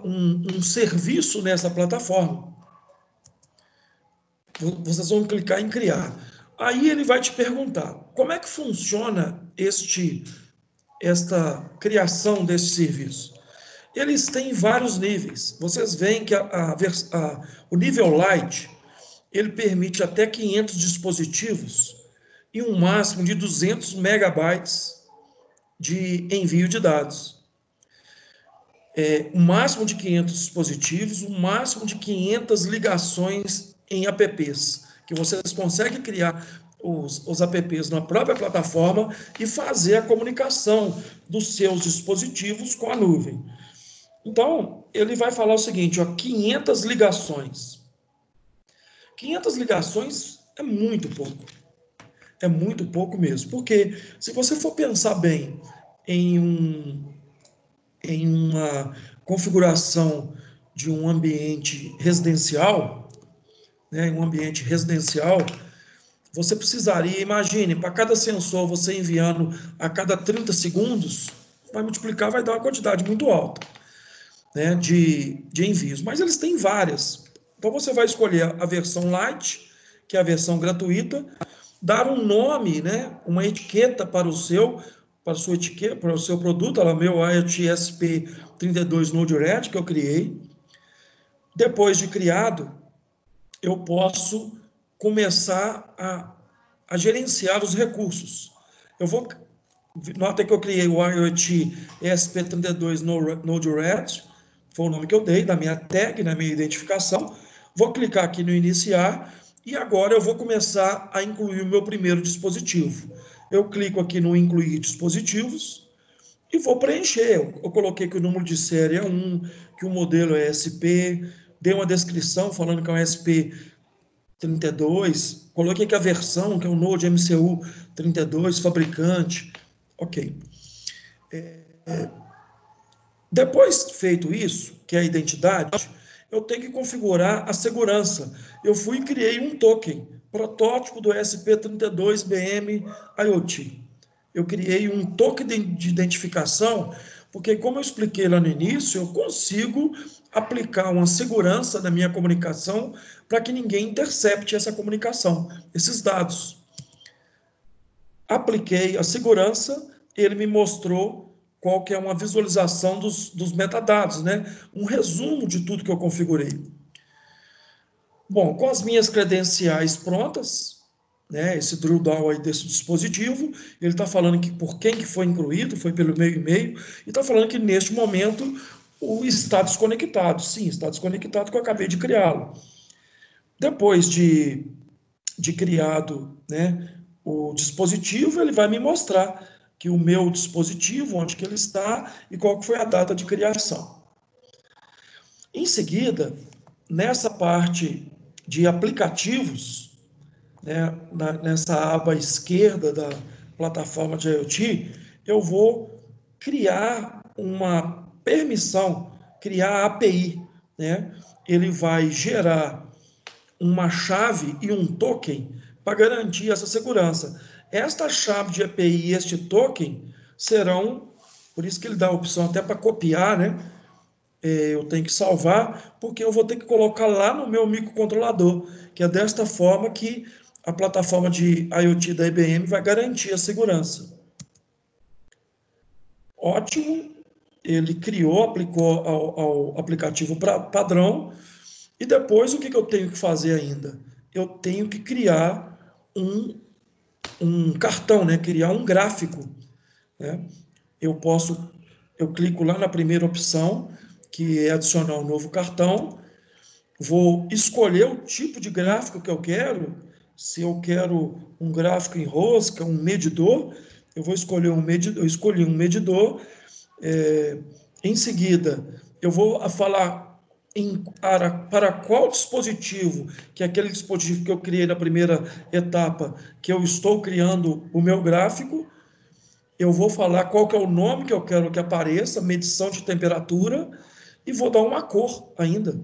um serviço nessa plataforma. Vocês vão clicar em criar. Aí ele vai te perguntar, como é que funciona esta criação desse serviço? Eles têm vários níveis. Vocês veem que o nível Lite, ele permite até 500 dispositivos e um máximo de 200 megabytes de envio de dados. Um máximo de 500 dispositivos, um máximo de 500 ligações em apps, que vocês conseguem criar os apps na própria plataforma e fazer a comunicação dos seus dispositivos com a nuvem. Então, ele vai falar o seguinte, ó, 500 ligações. 500 ligações é muito pouco. É muito pouco mesmo, porque se você for pensar bem em uma configuração de um ambiente residencial, né, um ambiente residencial, você precisaria, imagine, para cada sensor você enviando a cada 30 segundos, vai multiplicar, vai dar uma quantidade muito alta, né, de envios. Mas eles têm várias. Então você vai escolher a versão Lite, que é a versão gratuita, dar um nome, né, uma etiqueta para o seu produto, ela é meu IoT ESP32 Node-RED que eu criei. Depois de criado, eu posso começar a gerenciar os recursos. Nota que eu criei o IoT ESP32 Node-RED, foi o nome que eu dei, da minha tag, na minha identificação. Vou clicar aqui no iniciar e agora eu vou começar a incluir o meu primeiro dispositivo. Eu clico aqui no incluir dispositivos e vou preencher. Eu coloquei que o número de série é 1, que o modelo é SP, dei uma descrição falando que é um SP32, coloquei que a versão, que é o Node MCU 32, fabricante, ok. Depois feito isso, que é a identidade, eu tenho que configurar a segurança. Eu fui e criei um token, protótipo do ESP32BM IoT. Eu criei um token de identificação, porque como eu expliquei lá no início, eu consigo aplicar uma segurança na minha comunicação para que ninguém intercepte essa comunicação, esses dados. Apliquei a segurança, ele me mostrou qual que é uma visualização dos metadados, né? Um resumo de tudo que eu configurei. Bom, com as minhas credenciais prontas, né, esse drill down aí desse dispositivo, ele está falando que por quem que foi incluído, foi pelo meu e-mail, e está falando que neste momento o está desconectado. Sim, está desconectado, que eu acabei de criá-lo. Depois de criado, né, o dispositivo, ele vai me mostrar que o meu dispositivo, onde que ele está e qual que foi a data de criação. Em seguida, nessa parte de aplicativos, né, nessa aba esquerda da plataforma de IoT, eu vou criar uma permissão, criar a API, né? Ele vai gerar uma chave e um token para garantir essa segurança. Esta chave de API e este token serão, por isso que ele dá a opção até para copiar, né? Eu tenho que salvar, porque eu vou ter que colocar lá no meu microcontrolador, que é desta forma que a plataforma de IoT da IBM vai garantir a segurança. Ótimo, ele criou, aplicou ao aplicativo padrão, e depois o que eu tenho que fazer ainda? Eu tenho que criar um cartão, né? Criar um gráfico, né? Eu clico lá na primeira opção, que é adicionar um novo cartão, vou escolher o tipo de gráfico que eu quero. Se eu quero um gráfico em rosca, um medidor, eu vou escolher um medidor, eu escolhi um medidor. Em seguida, eu vou falar para qual dispositivo, que é aquele dispositivo que eu criei na primeira etapa, que eu estou criando o meu gráfico. Eu vou falar qual que é o nome que eu quero que apareça, medição de temperatura, e vou dar uma cor ainda,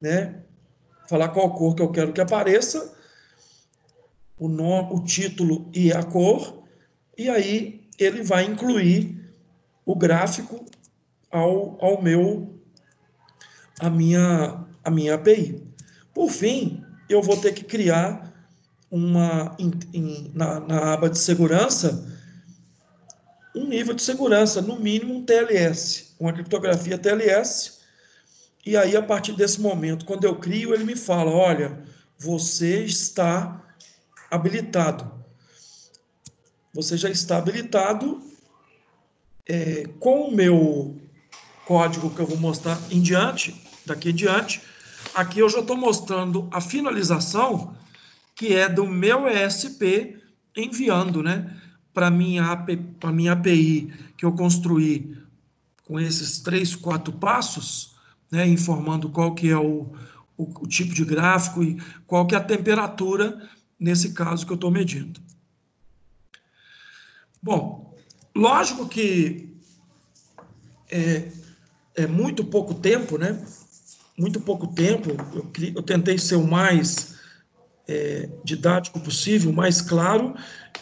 né? Falar qual cor que eu quero que apareça, o nome, o título e a cor, e aí ele vai incluir o gráfico ao meu a minha API. Por fim, eu vou ter que criar na aba de segurança um nível de segurança, no mínimo um TLS, uma criptografia TLS. E aí, a partir desse momento, quando eu crio, ele me fala: olha, você está habilitado. Você já está habilitado com o meu código que eu vou mostrar daqui em diante. Aqui eu já estou mostrando a finalização, que é do meu ESP enviando, né, para a minha API que eu construí com esses 3, 4 passos, né, informando qual que é o tipo de gráfico e qual que é a temperatura, nesse caso que eu estou medindo. Bom, lógico que é muito pouco tempo, né? Muito pouco tempo. Eu tentei ser o mais didático possível, mais claro,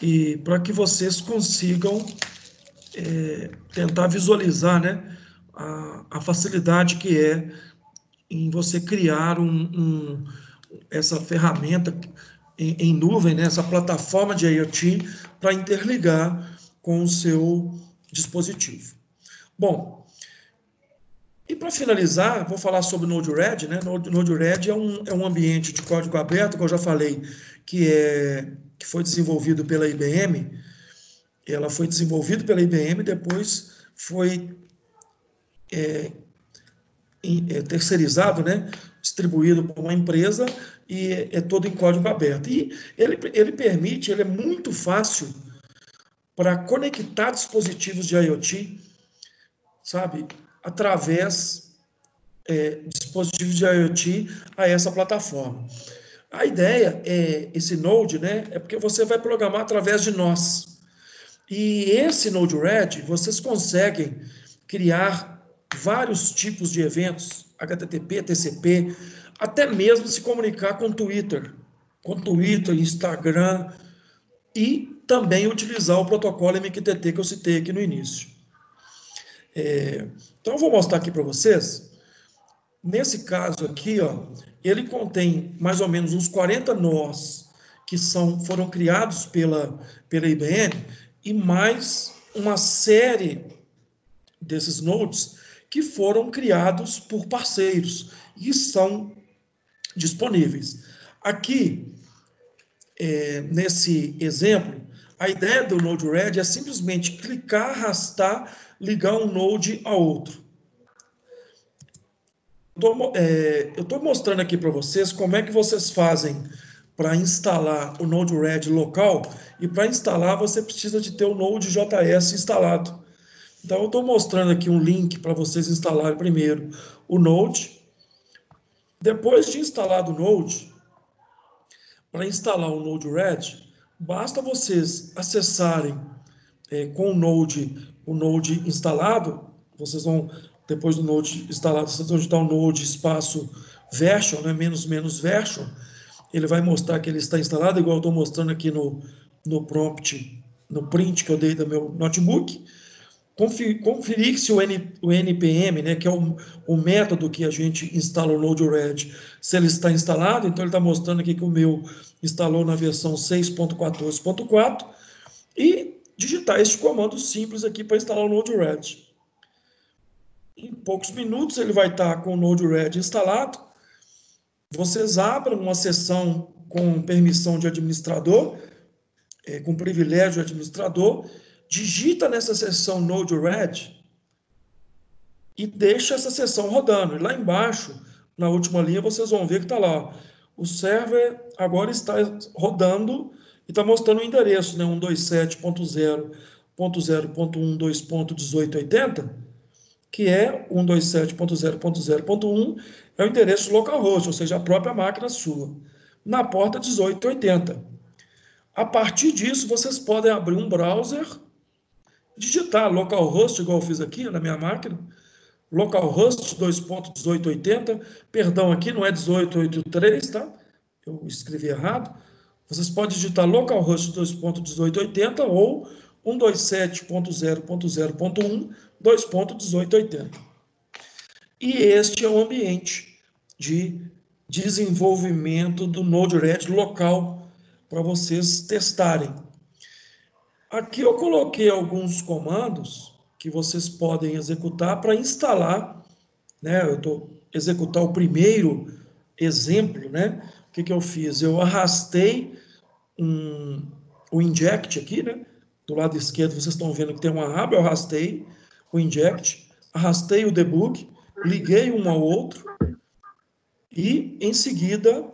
e para que vocês consigam tentar visualizar, né, a facilidade que é em você criar essa ferramenta em nuvem, né, essa plataforma de IoT para interligar com o seu dispositivo. Bom, e para finalizar, vou falar sobre o Node-RED, né? Node-RED é um ambiente de código aberto, que eu já falei, que foi desenvolvido pela IBM. Ela foi desenvolvida pela IBM, depois foi terceirizado, né? Distribuído por uma empresa e é todo em código aberto. E ele permite, ele é muito fácil para conectar dispositivos de IoT, sabe? Através dispositivos de IoT a essa plataforma. A ideia é esse Node, né? É porque você vai programar através de nós. E esse Node-RED, vocês conseguem criar vários tipos de eventos, HTTP, TCP, até mesmo se comunicar com Twitter, Instagram, e também utilizar o protocolo MQTT que eu citei aqui no início. Então, eu vou mostrar aqui para vocês. Nesse caso aqui, ó, ele contém mais ou menos uns 40 nós que foram criados pela IBM e mais uma série desses nodes que foram criados por parceiros e são disponíveis. Aqui, nesse exemplo, a ideia do Node-RED é simplesmente clicar, arrastar, ligar um node a outro. Eu estou mostrando aqui para vocês como é que vocês fazem para instalar o Node-RED local, e para instalar você precisa de ter o Node.js instalado. Então eu estou mostrando aqui um link para vocês instalarem primeiro o Node. Depois de instalado o Node, para instalar o Node-RED, basta vocês acessarem com o Node instalado. Vocês vão, depois do Node instalado, vocês vão digitar o Node espaço version, né, menos version. Ele vai mostrar que ele está instalado, igual eu estou mostrando aqui no prompt, no print que eu dei do meu notebook. Conferir se o NPM, né, que é o método que a gente instala o Node-RED, se ele está instalado. Então, ele está mostrando aqui que o meu instalou na versão 6.14.4, e digitar este comando simples aqui para instalar o Node-RED. Em poucos minutos ele vai estar com o Node-RED instalado. Vocês abram uma sessão com permissão de administrador, com privilégio de administrador, digita nessa sessão Node-RED e deixa essa sessão rodando. E lá embaixo na última linha, vocês vão ver que está lá, ó, o server agora está rodando e está mostrando o endereço, né, 127.0.0.1.2.1880, que é 127.0.0.1, é o endereço localhost, ou seja, a própria máquina sua, na porta 1880. A partir disso, vocês podem abrir um browser, digitar localhost, igual eu fiz aqui na minha máquina, localhost 2.1880, perdão, aqui não é 1883, tá? Eu escrevi errado. Vocês podem digitar localhost 2.1880 ou 127.0.0.1 2.1880. E este é o ambiente de desenvolvimento do Node-RED local para vocês testarem. Aqui eu coloquei alguns comandos que vocês podem executar para instalar, né? Eu estou executar o primeiro exemplo, né? O que eu fiz? Eu arrastei o inject aqui, né? Do lado esquerdo vocês estão vendo que tem uma aba, eu arrastei o inject, arrastei o debug, liguei um ao outro e em seguida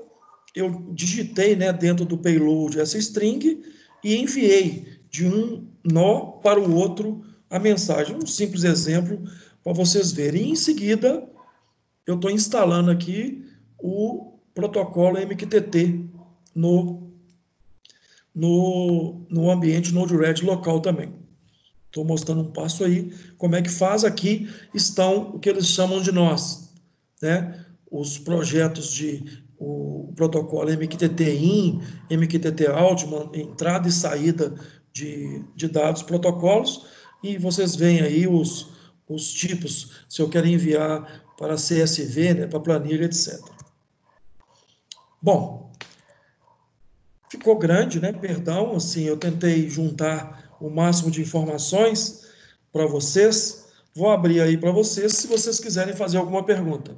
eu digitei, né, dentro do payload essa string e enviei de um nó para o outro a mensagem. Um simples exemplo para vocês verem. E em seguida, eu estou instalando aqui o protocolo MQTT no ambiente Node-RED local também. Estou mostrando um passo aí, como é que faz. Aqui estão o que eles chamam de nós, né? Os projetos de o protocolo MQTT-in, MQTT-out, entrada e saída de dados, protocolos, e vocês veem aí os tipos, se eu quero enviar para CSV, né, para planilha, etc. Bom, ficou grande, né? Perdão, assim, eu tentei juntar o máximo de informações para vocês. Vou abrir aí para vocês, se vocês quiserem fazer alguma pergunta.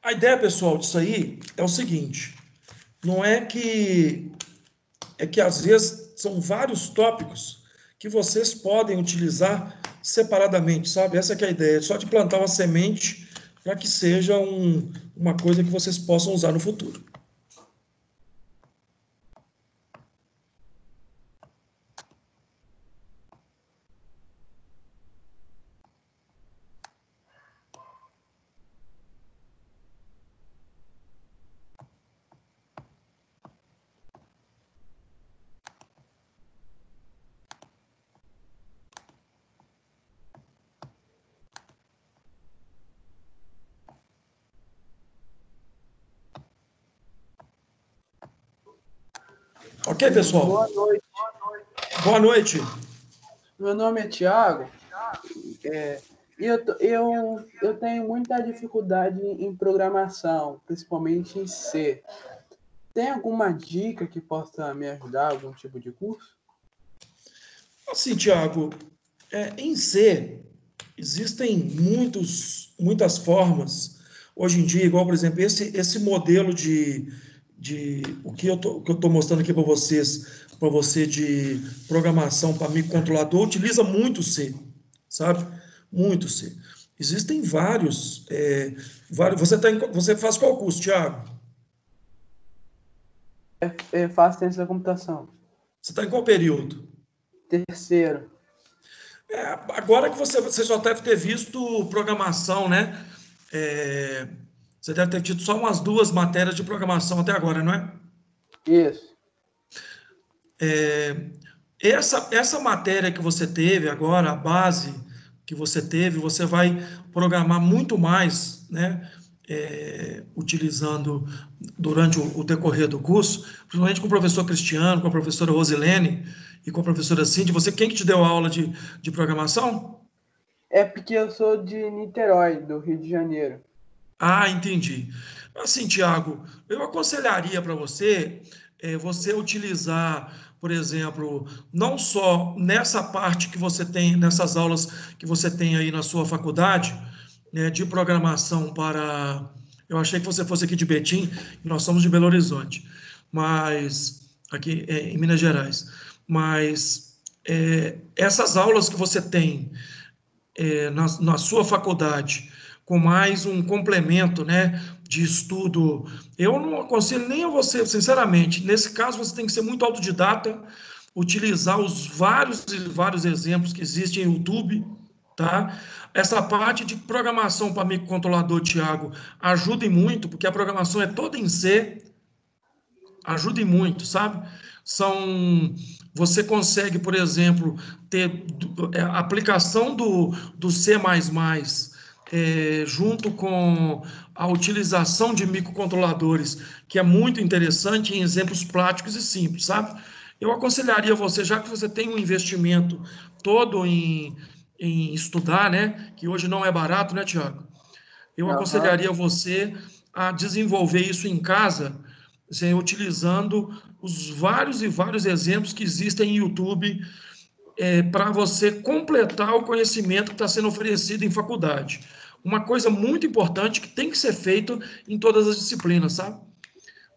A ideia, pessoal, disso aí é o seguinte: não é que às vezes são vários tópicos que vocês podem utilizar separadamente, sabe? Essa que é a ideia, só de plantar uma semente para que seja uma coisa que vocês possam usar no futuro. Ok, pessoal? Boa noite. Boa noite. Meu nome é Thiago. E eu tenho muita dificuldade em programação, principalmente em C. Tem alguma dica que possa me ajudar, algum tipo de curso? Assim, Tiago, em C, existem muitas formas, hoje em dia, igual, por exemplo, esse modelo de o que eu tô mostrando aqui para você de programação para microcontrolador, utiliza muito C, sabe? Muito C. Existem vários. Você faz qual curso, Tiago? Faço ciência da computação. Você está em qual período? Terceiro. Agora que você já deve ter visto programação, né? Você deve ter tido só umas 2 matérias de programação até agora, não é? Isso. Essa matéria que você teve agora, a base que você teve, você vai programar muito mais, né? Utilizando durante o decorrer do curso, principalmente com o professor Cristiano, com a professora Rosilene e com a professora Cindy. Quem que te deu aula de programação? É porque eu sou de Niterói, do Rio de Janeiro. Ah, entendi. Assim, Tiago, eu aconselharia para você você utilizar, por exemplo, não só nessa parte que você tem, nessas aulas que você tem aí na sua faculdade, né, de programação para. Eu achei que você fosse aqui de Betim, e nós somos de Belo Horizonte. Mas aqui em Minas Gerais. Mas essas aulas que você tem na sua faculdade, com mais um complemento, né, de estudo, eu não aconselho nem a você, sinceramente. Nesse caso, você tem que ser muito autodidata, utilizar os vários e vários exemplos que existem no YouTube, tá? Essa parte de programação para microcontrolador, Thiago, ajuda muito, porque a programação é toda em C, ajuda muito, sabe? Você consegue, por exemplo, ter a aplicação do C++, junto com a utilização de microcontroladores, que é muito interessante em exemplos práticos e simples, sabe? Eu aconselharia você, já que você tem um investimento todo em estudar, né? Que hoje não é barato, né, Tiago? Eu Aham. aconselharia você a desenvolver isso em casa, assim, utilizando os vários e vários exemplos que existem em YouTube, para você completar o conhecimento que está sendo oferecido em faculdade. Uma coisa muito importante que tem que ser feito em todas as disciplinas, sabe?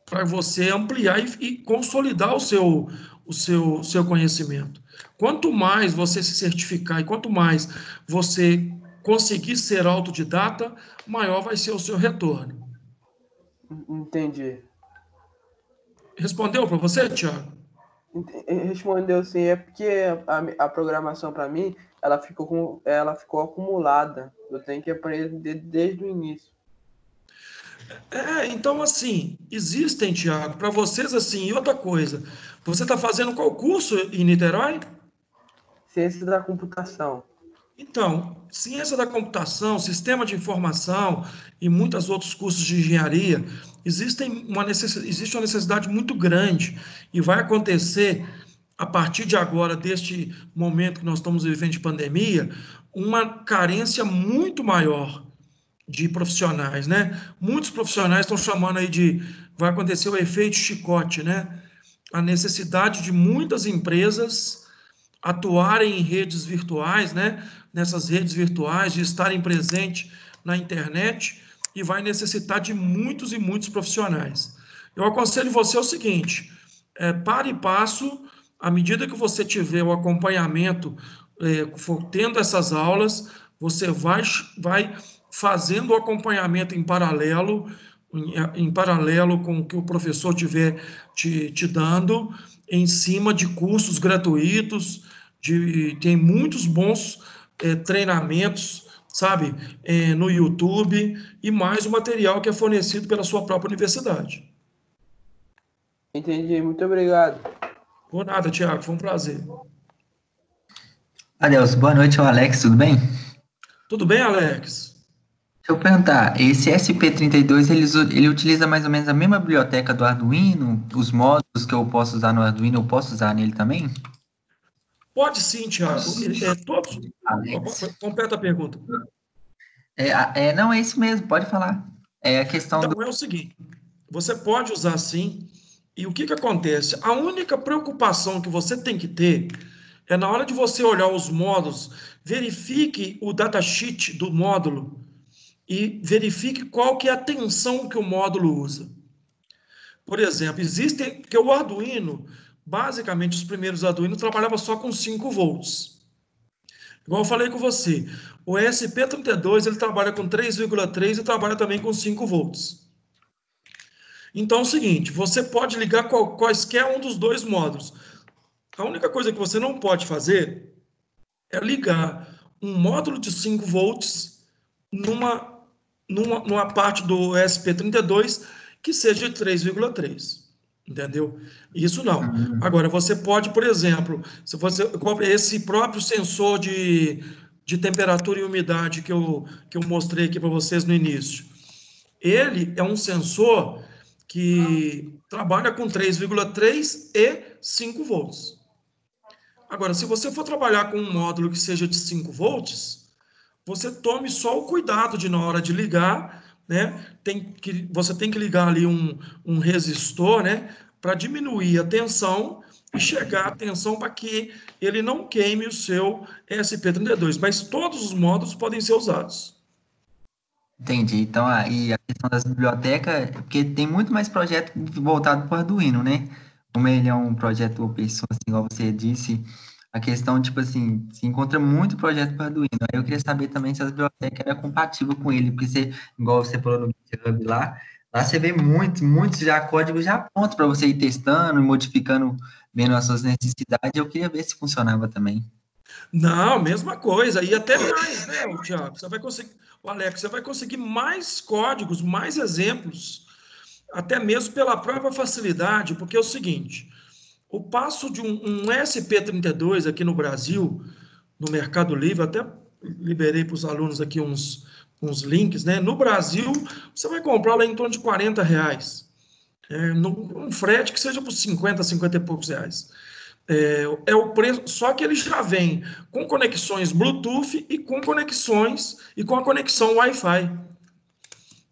Para você ampliar e consolidar o seu conhecimento. Quanto mais você se certificar e quanto mais você conseguir ser autodidata, maior vai ser o seu retorno. Entendi. Respondeu para você, Tiago? Respondeu sim, é porque a programação para mim, ela ficou acumulada. Eu tenho que aprender desde o início. Então, assim, existem, Tiago, para vocês, assim, e outra coisa, você está fazendo qual curso em Niterói? Ciência da computação. Então, ciência da computação, sistema de informação e muitos outros cursos de engenharia, existe uma necessidade muito grande e vai acontecer, a partir de agora, deste momento que nós estamos vivendo de pandemia, uma carência muito maior de profissionais, né? Muitos profissionais estão chamando aí vai acontecer o efeito chicote, né? A necessidade de muitas empresas atuarem em redes virtuais, né? Nessas redes virtuais, de estarem presentes na internet, e vai necessitar de muitos e muitos profissionais. Eu aconselho você o seguinte: pare e passo, à medida que você tiver o acompanhamento, for tendo essas aulas, você vai fazendo o acompanhamento em paralelo com o que o professor tiver te dando, em cima de cursos gratuitos, tem muitos bons treinamentos, sabe, no YouTube, e mais o material que é fornecido pela sua própria universidade. Entendi, muito obrigado. Por nada, Tiago, foi um prazer. Adeus, boa noite, é o Alex, tudo bem? Tudo bem, Alex? Deixa eu perguntar, esse SP32, ele utiliza mais ou menos a mesma biblioteca do Arduino? Os módulos que eu posso usar no Arduino, eu posso usar nele também? Pode sim, Tiago. Todos. Alex. Completa a pergunta. Não, é isso mesmo, pode falar. É a questão do... Então, é o seguinte: você pode usar sim, e o que que acontece? A única preocupação que você tem que ter é na hora de você olhar os módulos, verifique o datasheet do módulo e verifique qual que é a tensão que o módulo usa. Por exemplo, porque o Arduino, basicamente, os primeiros Arduino trabalhava só com 5 volts. Igual eu falei com você, o ESP32 ele trabalha com 3,3 e trabalha também com 5 volts. Então é o seguinte, você pode ligar quaisquer um dos dois módulos. A única coisa que você não pode fazer é ligar um módulo de 5 volts numa parte do ESP32 que seja de 3,3. Entendeu? Isso não. Agora, você pode, por exemplo, se você esse próprio sensor de temperatura e umidade que eu mostrei aqui para vocês no início, ele é um sensor que trabalha com 3,3 e 5 volts. Agora, se você for trabalhar com um módulo que seja de 5 volts, você tome só o cuidado de, na hora de ligar, né? Você tem que ligar ali um resistor, né? Para diminuir a tensão e chegar a tensão para que ele não queime o seu ESP32. Mas todos os módulos podem ser usados. Entendi. Então, e a questão das bibliotecas, porque tem muito mais projeto voltado para o Arduino, né? como ele é um projeto open source, igual você disse, a questão, tipo assim, se encontra muito projeto para Arduino. Aí eu queria saber também se as bibliotecas eram compatíveis com ele, porque você, igual você falou no GitHub lá você vê muitos já códigos já prontos para você ir testando, modificando, vendo as suas necessidades. Eu queria ver se funcionava também. Não, mesma coisa, e até mais, né, o Thiago? Você vai conseguir, o Alex, você vai conseguir mais códigos, mais exemplos, até mesmo pela própria facilidade, porque é o seguinte, o passo de um SP32 aqui no Brasil, no Mercado Livre, até liberei para os alunos aqui uns links, né? No Brasil, você vai comprar lá em torno de R$ 40, um frete que seja por 50 e poucos reais. É o preço, só que ele já vem com conexões Bluetooth e com conexões e com a conexão Wi-Fi.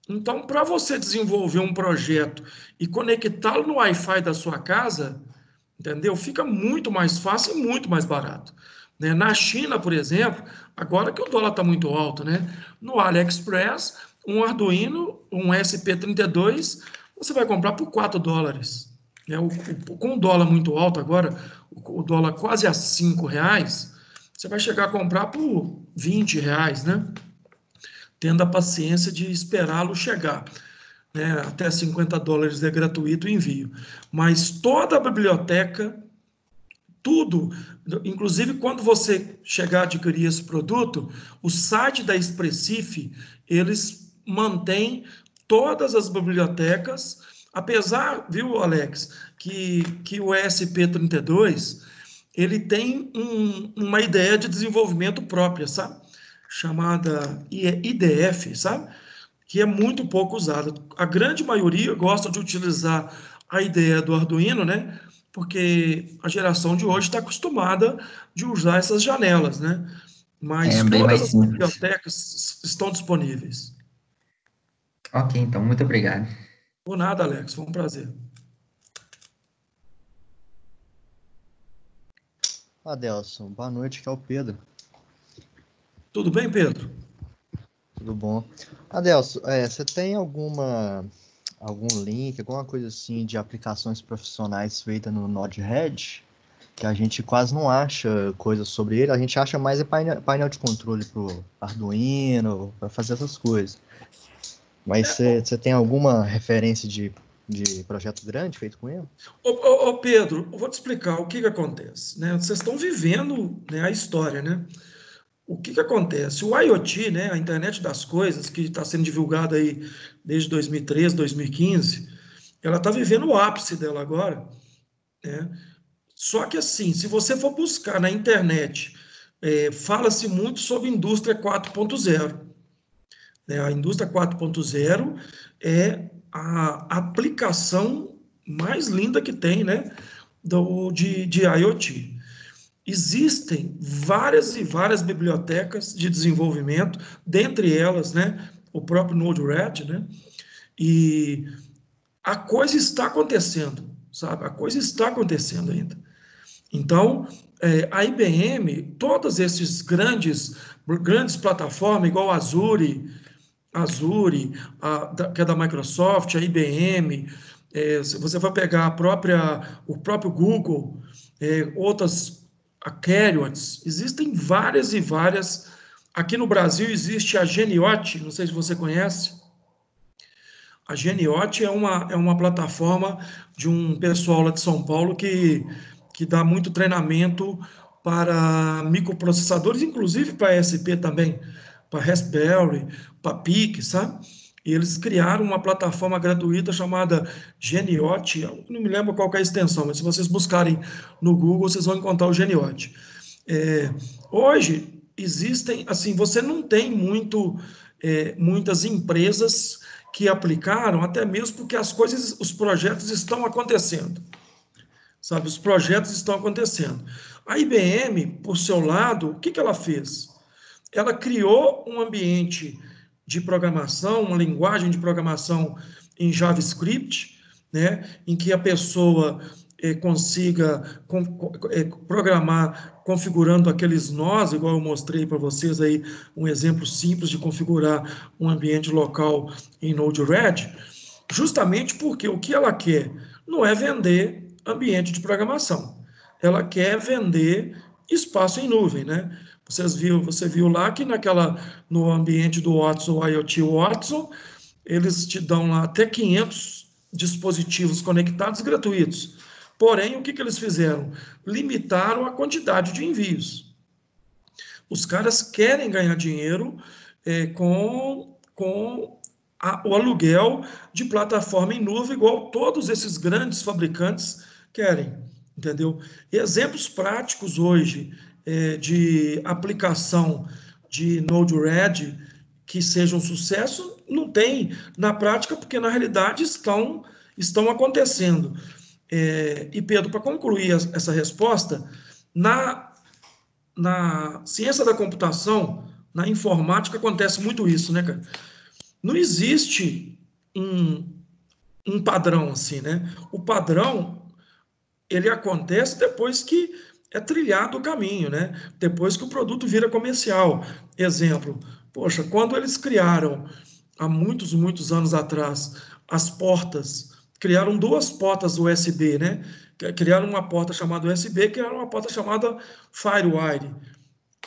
Então, para você desenvolver um projeto e conectá-lo no Wi-Fi da sua casa, entendeu? Fica muito mais fácil e muito mais barato. Né? Na China, por exemplo, agora que o dólar está muito alto, né? No AliExpress, um Arduino, um SP32, você vai comprar por $4. Né? Com o dólar muito alto agora, o dólar quase a R$ 5, você vai chegar a comprar por R$ 20, né? Tendo a paciência de esperá-lo chegar. Né? Até $50 é gratuito o envio. Mas toda a biblioteca, tudo, inclusive quando você chegar a adquirir esse produto, o site da Expressif, eles mantêm todas as bibliotecas, apesar, viu, Alex, que o ESP32, ele tem uma ideia de desenvolvimento própria, sabe? Chamada IDF, sabe? Que é muito pouco usada. A grande maioria gosta de utilizar a ideia do Arduino, né? Porque a geração de hoje está acostumada de usar essas janelas, né? Mas É bem mais todas as simples. bibliotecas estão disponíveis. Ok, então, muito obrigado. Por nada, Alex, foi um prazer. Adelson, boa noite, que é o Pedro. Tudo bem, Pedro? Tudo bom? Adelson, você tem algum link, alguma coisa assim de aplicações profissionais feitas no Node-RED? Que a gente quase não acha coisas sobre ele, a gente acha mais painel de controle pro Arduino, para fazer essas coisas. Mas você tem alguma referência de projeto grande feito com ele? Ô, Pedro, eu vou te explicar o que acontece, né? Vocês estão vivendo, né, a história, né? O que acontece? O IoT, né, a internet das coisas, que está sendo divulgada aí desde 2013, 2015, ela está vivendo o ápice dela agora, né? Só que assim, se você for buscar na internet, fala-se muito sobre indústria 4.0. Né? A indústria 4.0 é a aplicação mais linda que tem, né, de IoT. Existem várias e várias bibliotecas de desenvolvimento, dentre elas, né, o próprio Node-RED, né, e a coisa está acontecendo, sabe? A coisa está acontecendo ainda. Então, a IBM, todas esses grandes plataformas, igual a Azure, que é da Microsoft, a IBM, você vai pegar o próprio Google, outras, a Carriots, existem várias e várias. Aqui no Brasil existe a Geniote, não sei se você conhece. A Geniote é uma plataforma de um pessoal lá de São Paulo que dá muito treinamento para microprocessadores, inclusive para SP também, para Raspberry, para PIC, sabe? E eles criaram uma plataforma gratuita chamada Geniote, eu não me lembro qual que é a extensão, mas se vocês buscarem no Google, vocês vão encontrar o Geniote. Hoje, existem, assim, você não tem muitas empresas que aplicaram, até mesmo porque os projetos estão acontecendo, sabe? Os projetos estão acontecendo. A IBM, por seu lado, o que ela fez? Ela criou um ambiente de programação, uma linguagem de programação em JavaScript, né, em que a pessoa consiga programar configurando aqueles nós, igual eu mostrei para vocês aí, um exemplo simples de configurar um ambiente local em Node-RED, justamente porque o que ela quer não é vender ambiente de programação. Ela quer vender espaço em nuvem, né? Você viu lá que no ambiente do Watson, o IoT Watson, eles te dão lá até 500 dispositivos conectados gratuitos. Porém, o que eles fizeram? Limitaram a quantidade de envios. Os caras querem ganhar dinheiro com o aluguel de plataforma em nuvem, igual todos esses grandes fabricantes querem, entendeu? E exemplos práticos hoje de aplicação de Node-RED que seja um sucesso, não tem na prática, porque na realidade estão acontecendo. E Pedro, para concluir essa resposta, na, na ciência da computação, na informática, acontece muito isso, né, cara? Não existe um, um padrão assim, né? O padrão, ele acontece depois que é trilhado o caminho, né? Depois que o produto vira comercial. Exemplo, poxa, quando eles criaram, há muitos, muitos anos atrás, as portas, criaram duas portas USB, né? Criaram uma porta chamada USB, criaram uma porta chamada FireWire.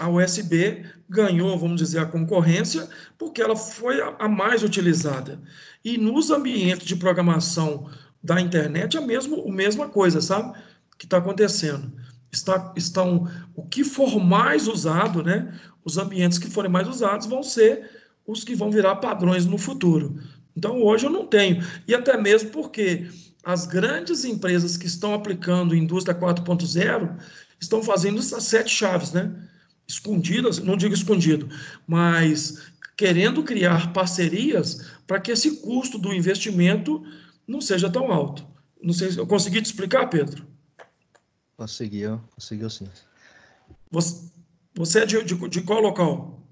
A USB ganhou, vamos dizer, a concorrência, porque ela foi a mais utilizada. E nos ambientes de programação da internet, a mesma coisa, sabe? Que está acontecendo. O que for mais usado, né? Os ambientes que forem mais usados vão ser os que vão virar padrões no futuro. Então, hoje eu não tenho. E até mesmo porque as grandes empresas que estão aplicando indústria 4.0 estão fazendo essas 7 chaves, né? Escondidas, não digo escondido, mas querendo criar parcerias para que esse custo do investimento não seja tão alto. Não sei se eu consegui te explicar, Pedro. Conseguiu sim. Você é de qual local?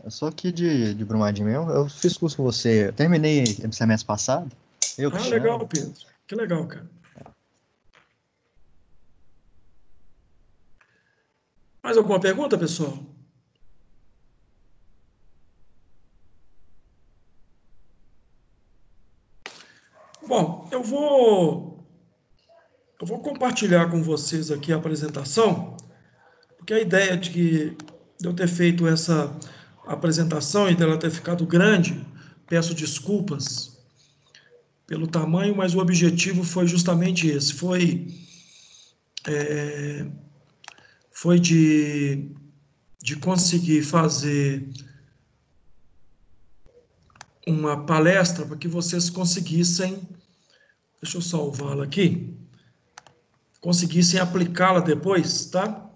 Eu sou aqui de Brumadinho mesmo. Eu fiz curso com você. Eu terminei semestre passado. Eu, Ah, legal, Cristiano. Pedro. Que legal, cara. Mais alguma pergunta, pessoal? Bom, eu vou compartilhar com vocês aqui a apresentação, porque a ideia de eu ter feito essa apresentação e dela ter ficado grande, peço desculpas pelo tamanho, mas o objetivo foi justamente esse, foi de conseguir fazer uma palestra para que vocês conseguissem, deixa eu salvá-la aqui, conseguissem aplicá-la depois, tá?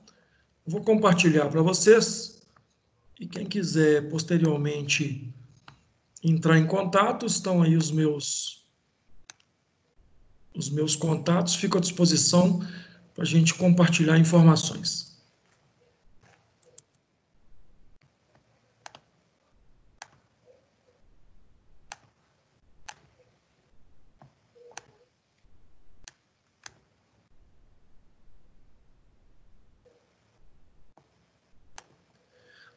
Vou compartilhar para vocês e quem quiser posteriormente entrar em contato, estão aí os meus contatos, fico à disposição para a gente compartilhar informações.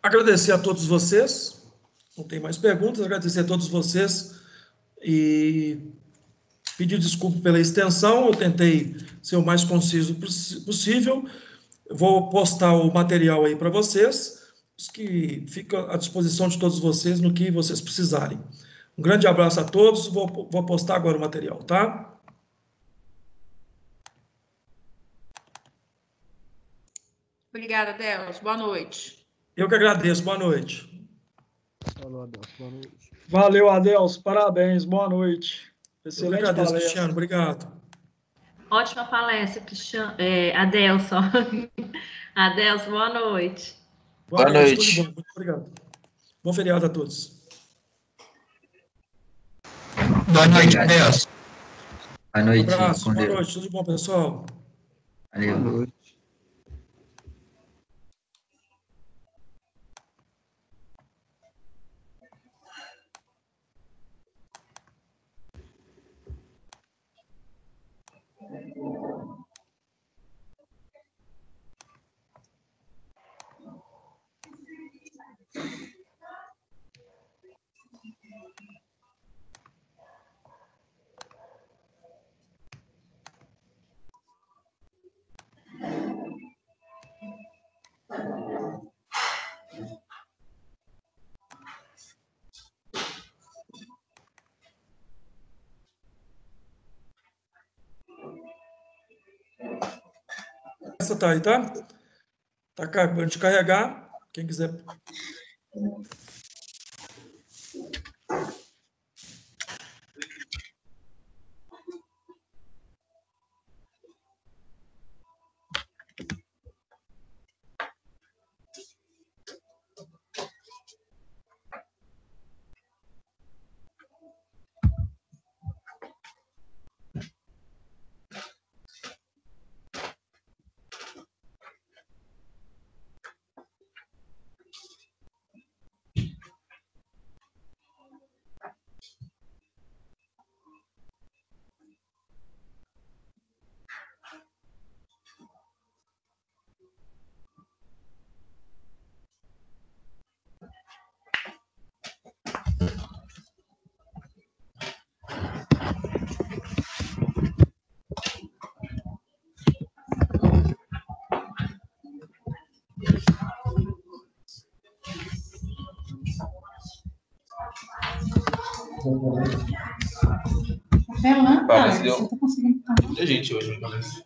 Agradecer a todos vocês, não tem mais perguntas, agradecer a todos vocês e pedir desculpa pela extensão, eu tentei ser o mais conciso possível. Eu vou postar o material aí para vocês, que fica à disposição de todos vocês no que vocês precisarem. Um grande abraço a todos, vou postar agora o material, tá? Obrigada, Deus. Boa noite. Eu que agradeço, boa noite. Falou, Adelso. Boa noite. Valeu, Adelso. Parabéns. Boa noite. Eu que Excelente agradeço, palestra. Cristiano, obrigado. Ótima palestra, Adelson. Adelson, boa noite. Boa noite, tudo de bom, muito obrigado. Bom feriado a todos. Boa noite, Adelso. Boa Um noite, abraço, com boa Deus. noite, tudo de bom, pessoal. Valeu. Boa noite. tá aí, tá? Tá acabando de carregar. Quem quiser. Parece que deu muita gente hoje. Parece.